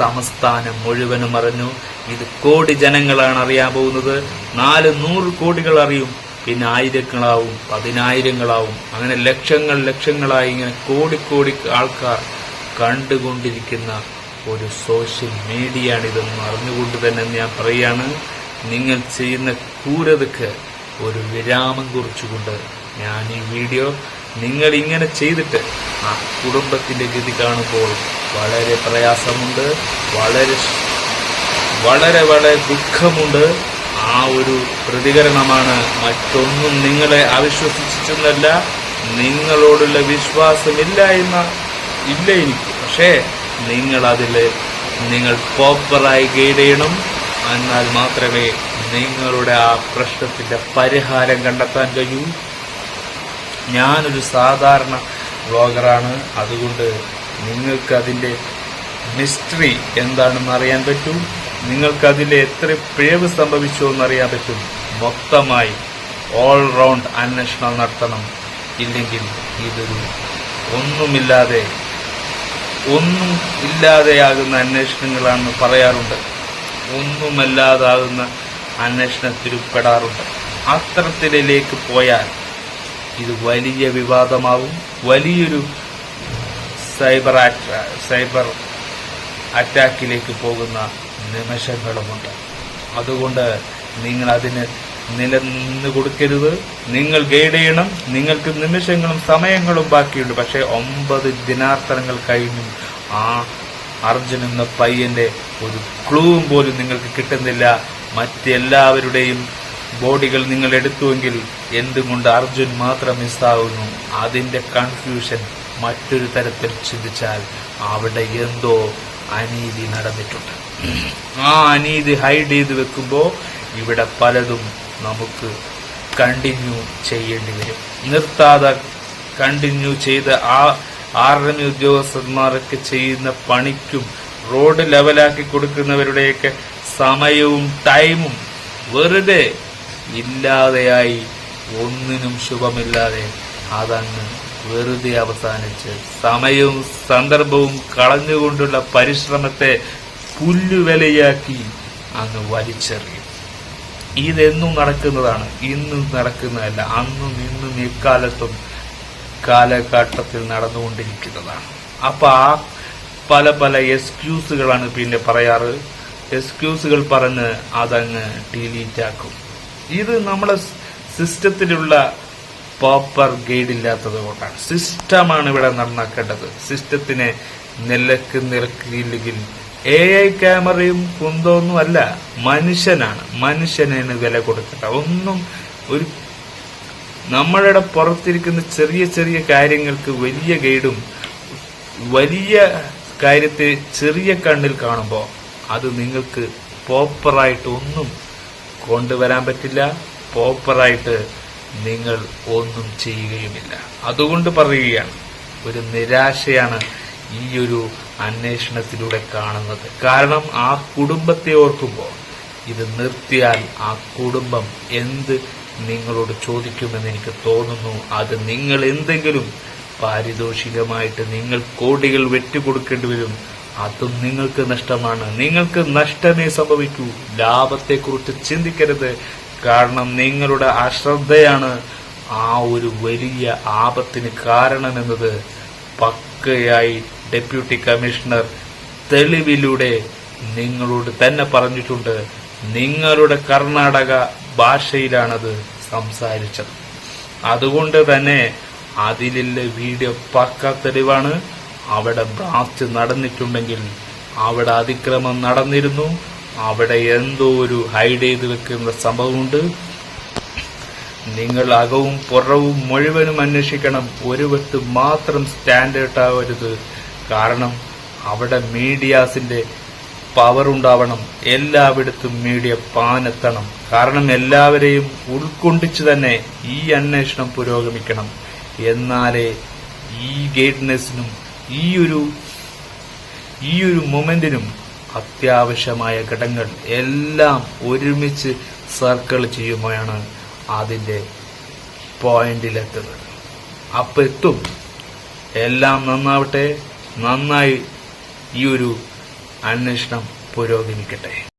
Speaker 1: സംസ്ഥാനം മുഴുവനും അറിഞ്ഞു. ഇത് കോടി ജനങ്ങളാണ് അറിയാൻ പോകുന്നത്. 400 കോടികൾ അറിയും, പിന്നെ ആയിരങ്ങളാവും, 10,000-ങ്ങളാവും, അങ്ങനെ ലക്ഷങ്ങളായി ഇങ്ങനെ കോടി ആൾക്കാർ കണ്ടുകൊണ്ടിരിക്കുന്ന ഒരു സോഷ്യൽ മീഡിയയാണിതെന്ന് അറിഞ്ഞുകൊണ്ട് തന്നെ ഞാൻ പറയാണ്, നിങ്ങൾ ചെയ്യുന്ന ക്രൂരതയ്ക്ക് ഒരു വിരാമം കുറിച്ചുകൊണ്ട് ഞാൻ ഈ വീഡിയോ നിങ്ങൾ ഇങ്ങനെ ചെയ്തിട്ട് ആ കുടുംബത്തിന്റെ ഗതി കാണുമ്പോൾ വളരെ പ്രയാസമുണ്ട്, വളരെ ദുഃഖമുണ്ട്. ആ ഒരു പ്രതികരണമാണ്. മറ്റൊന്നും നിങ്ങളെ അവിശ്വസിച്ചെന്നല്ല, നിങ്ങളോടുള്ള വിശ്വാസമില്ലായ്മ ഇല്ല എനിക്ക്. പക്ഷേ നിങ്ങൾ പ്രോപ്പറായി ഗൈഡ് ചെയ്യണം. എന്നാൽ മാത്രമേ നിങ്ങളുടെ ആ പ്രശ്നത്തിന്റെ പരിഹാരം കണ്ടെത്താൻ കഴിയൂ. ഞാനൊരു സാധാരണ വ്ളോഗറാണ്. അതുകൊണ്ട് നിങ്ങൾക്കതിൻ്റെ മിസ്റ്ററി എന്താണെന്ന് അറിയാൻ പറ്റും. നിങ്ങൾക്കതിലെ എത്ര പിഴവ് സംഭവിച്ചോ എന്നറിയാൻ പറ്റും. മൊത്തമായി ഓൾ റൗണ്ട് അന്വേഷണം നടത്തണം. ഇല്ലെങ്കിൽ ഇതൊരു ഒന്നും ഇല്ലാതെയാകുന്ന അന്വേഷണങ്ങളാണെന്ന് പറയാറുണ്ട്. ഒന്നുമല്ലാതാകുന്ന അന്വേഷണത്തിൽ പെടാറുണ്ട്. അത്തരത്തിലേക്ക് പോയാൽ ഇത് വലിയ വിവാദമാവും. വലിയൊരു സൈബർ അറ്റാക്കിലേക്ക് പോകുന്ന നിമിഷങ്ങളുമുണ്ട്. അതുകൊണ്ട് നിങ്ങൾ അതിന് നിലനിന്ന് കൊടുക്കരുത്. നിങ്ങൾ ഗൈഡ് ചെയ്യണം. നിങ്ങൾക്ക് നിമിഷങ്ങളും സമയങ്ങളും ബാക്കിയുണ്ട്. പക്ഷേ 9 ദിനാർത്ഥങ്ങൾ കഴിഞ്ഞു ആ അർജുൻ എന്ന പയ്യന്റെ ഒരു ക്ലൂവും പോലും നിങ്ങൾക്ക് കിട്ടുന്നില്ല. മറ്റെല്ലാവരുടെയും ബോഡികൾ നിങ്ങൾ എടുത്തുവെങ്കിൽ എന്തുകൊണ്ട് അർജുൻ മാത്രം മിസ്സാവുന്നു? അതിന്റെ കൺഫ്യൂഷൻ മറ്റൊരു തരത്തിൽ ചിന്തിച്ചാൽ അവിടെ എന്തോ അനീതി നടന്നിട്ടുണ്ട്. ആ അനീതി ഹൈഡ് ചെയ്ത് വെക്കുമ്പോൾ ഇവിടെ പലതും നമുക്ക് കണ്ടിന്യൂ ചെയ്യേണ്ടി വരും. നിർത്താതെ കണ്ടിന്യൂ ചെയ്ത ആ ആർമി ഉദ്യോഗസ്ഥന്മാരൊക്കെ ചെയ്യുന്ന പണിക്കും റോഡ് ലെവലാക്കി കൊടുക്കുന്നവരുടെയൊക്കെ സമയവും ടൈമും വെറുതെ ഇല്ലാതെയായി, ഒന്നിനും ശുഭമില്ലാതെ അതങ്ങ് വെറുതെ അവസാനിച്ച് സമയവും സന്ദർഭവും കളഞ്ഞുകൊണ്ടുള്ള പരിശ്രമത്തെ പുല്ലുവിലയാക്കി അങ്ങ് വലിച്ചെറിയും. ഇതെന്നും നടക്കുന്നതാണ്, ഇന്നും നടക്കുന്നതല്ല. അന്നും ഇന്നും ഇക്കാലത്തും കാലഘട്ടത്തിൽ നടന്നുകൊണ്ടിരിക്കുന്നതാണ്. അപ്പൊ ആ പല എക്സ്ക്യൂസുകളാണ് പിന്നെ പറയാറ്. എക്സ്ക്യൂസുകൾ പറഞ്ഞ് അതങ്ങ് ഡിലീറ്റ് ആക്കും. ഇത് നമ്മളെ സിസ്റ്റത്തിലുള്ള പ്രോപ്പർ ഗൈഡ് ഇല്ലാത്തത് കൊണ്ടാണ്. സിസ്റ്റമാണ് ഇവിടെ നന്നാക്കേണ്ടത്. സിസ്റ്റത്തിനെ നിലക്കില്ലെങ്കിൽ AI ക്യാമറയും കുന്തമൊന്നും അല്ല, മനുഷ്യനാണ്. മനുഷ്യനാണ് വില കൊടുക്കേണ്ട. ഒന്നും ഒരു നമ്മളുടെ പുറത്തിരിക്കുന്ന ചെറിയ കാര്യങ്ങൾക്ക് വലിയ ഗൈഡും, വലിയ കാര്യത്തെ ചെറിയ കണ്ണിൽ കാണുമ്പോൾ അത് നിങ്ങൾക്ക് പ്രോപ്പറായിട്ട് ഒന്നും കൊണ്ടുവരാൻ പറ്റില്ല. പ്രോപ്പറായിട്ട് നിങ്ങൾ ഒന്നും ചെയ്യുകയുമില്ല. അതുകൊണ്ട് പറയുകയാണ്, ഒരു നിരാശയാണ് ഈ ഒരു അന്വേഷണത്തിലൂടെ കാണുന്നത്. കാരണം ആ കുടുംബത്തെ ഓർക്കുമ്പോൾ ഇത് നിർത്തിയാൽ ആ കുടുംബം എന്ത് നിങ്ങളോട് ചോദിക്കുമെന്ന് എനിക്ക് തോന്നുന്നു. അത് നിങ്ങൾ എന്തെങ്കിലും പാരിതോഷികമായിട്ട് നിങ്ങൾ കോടികൾ വെട്ടിക്കൊടുക്കേണ്ടി വരും. അതും നിങ്ങൾക്ക് നഷ്ടമാണ്. നിങ്ങൾക്ക് നഷ്ടമേ സംഭവിക്കൂ. ലാഭത്തെക്കുറിച്ച് ചിന്തിക്കരുത്. കാരണം നിങ്ങളുടെ അശ്രദ്ധയാണ് ആ ഒരു വലിയ ആപത്തിന് കാരണമെന്നത് പക്കയായി ഡെപ്യൂട്ടി കമ്മീഷണർ തെളിവിലൂടെ നിങ്ങളോട് തന്നെ പറഞ്ഞിട്ടുണ്ട്. നിങ്ങളുടെ കർണാടക ഭാഷയിലാണത് സംസാരിച്ചത്. അതുകൊണ്ട് തന്നെ അതിലുള്ള വീഡിയോ പക്ക തെളിവാണ്. അവിടെ ബ്ലാസ്റ്റ് നടന്നിട്ടുണ്ടെങ്കിൽ അവിടെ അതിക്രമം നടന്നിരുന്നു. അവിടെ എന്തോ ഒരു ഹൈഡ് ചെയ്ത് വെക്കുന്ന സംഭവമുണ്ട്. നിങ്ങൾ അകവും പുറവും മുഴുവനും അന്വേഷിക്കണം. ഒരു വട്ട് മാത്രം സ്റ്റാൻഡേർഡ് ആവരുത്. കാരണം അവിടെ മീഡിയാസിന്റെ പവർ ഉണ്ടാവണം. എല്ലായിടത്തും മീഡിയ പാനെത്തണം. കാരണം എല്ലാവരെയും ഉൾക്കൊണ്ടിച്ച് തന്നെ ഈ അന്വേഷണം പുരോഗമിക്കണം. എന്നാലേ ഈ ഗൈഡ്നെസ്സിനും ഈ ഒരു മൊമെന്റിനും അത്യാവശ്യമായ ഘടകങ്ങൾ എല്ലാം ഒരുമിച്ച് സർക്കിൾ ചെയ്യുമ്പോഴാണ് അതിന്റെ പോയിന്റിലെത്തുന്നത്. അപ്പൊ എത്തും. എല്ലാം നന്നാവട്ടെ. നന്നായി ഈ ഒരു അന്വേഷണം പുരോഗമിക്കട്ടെ.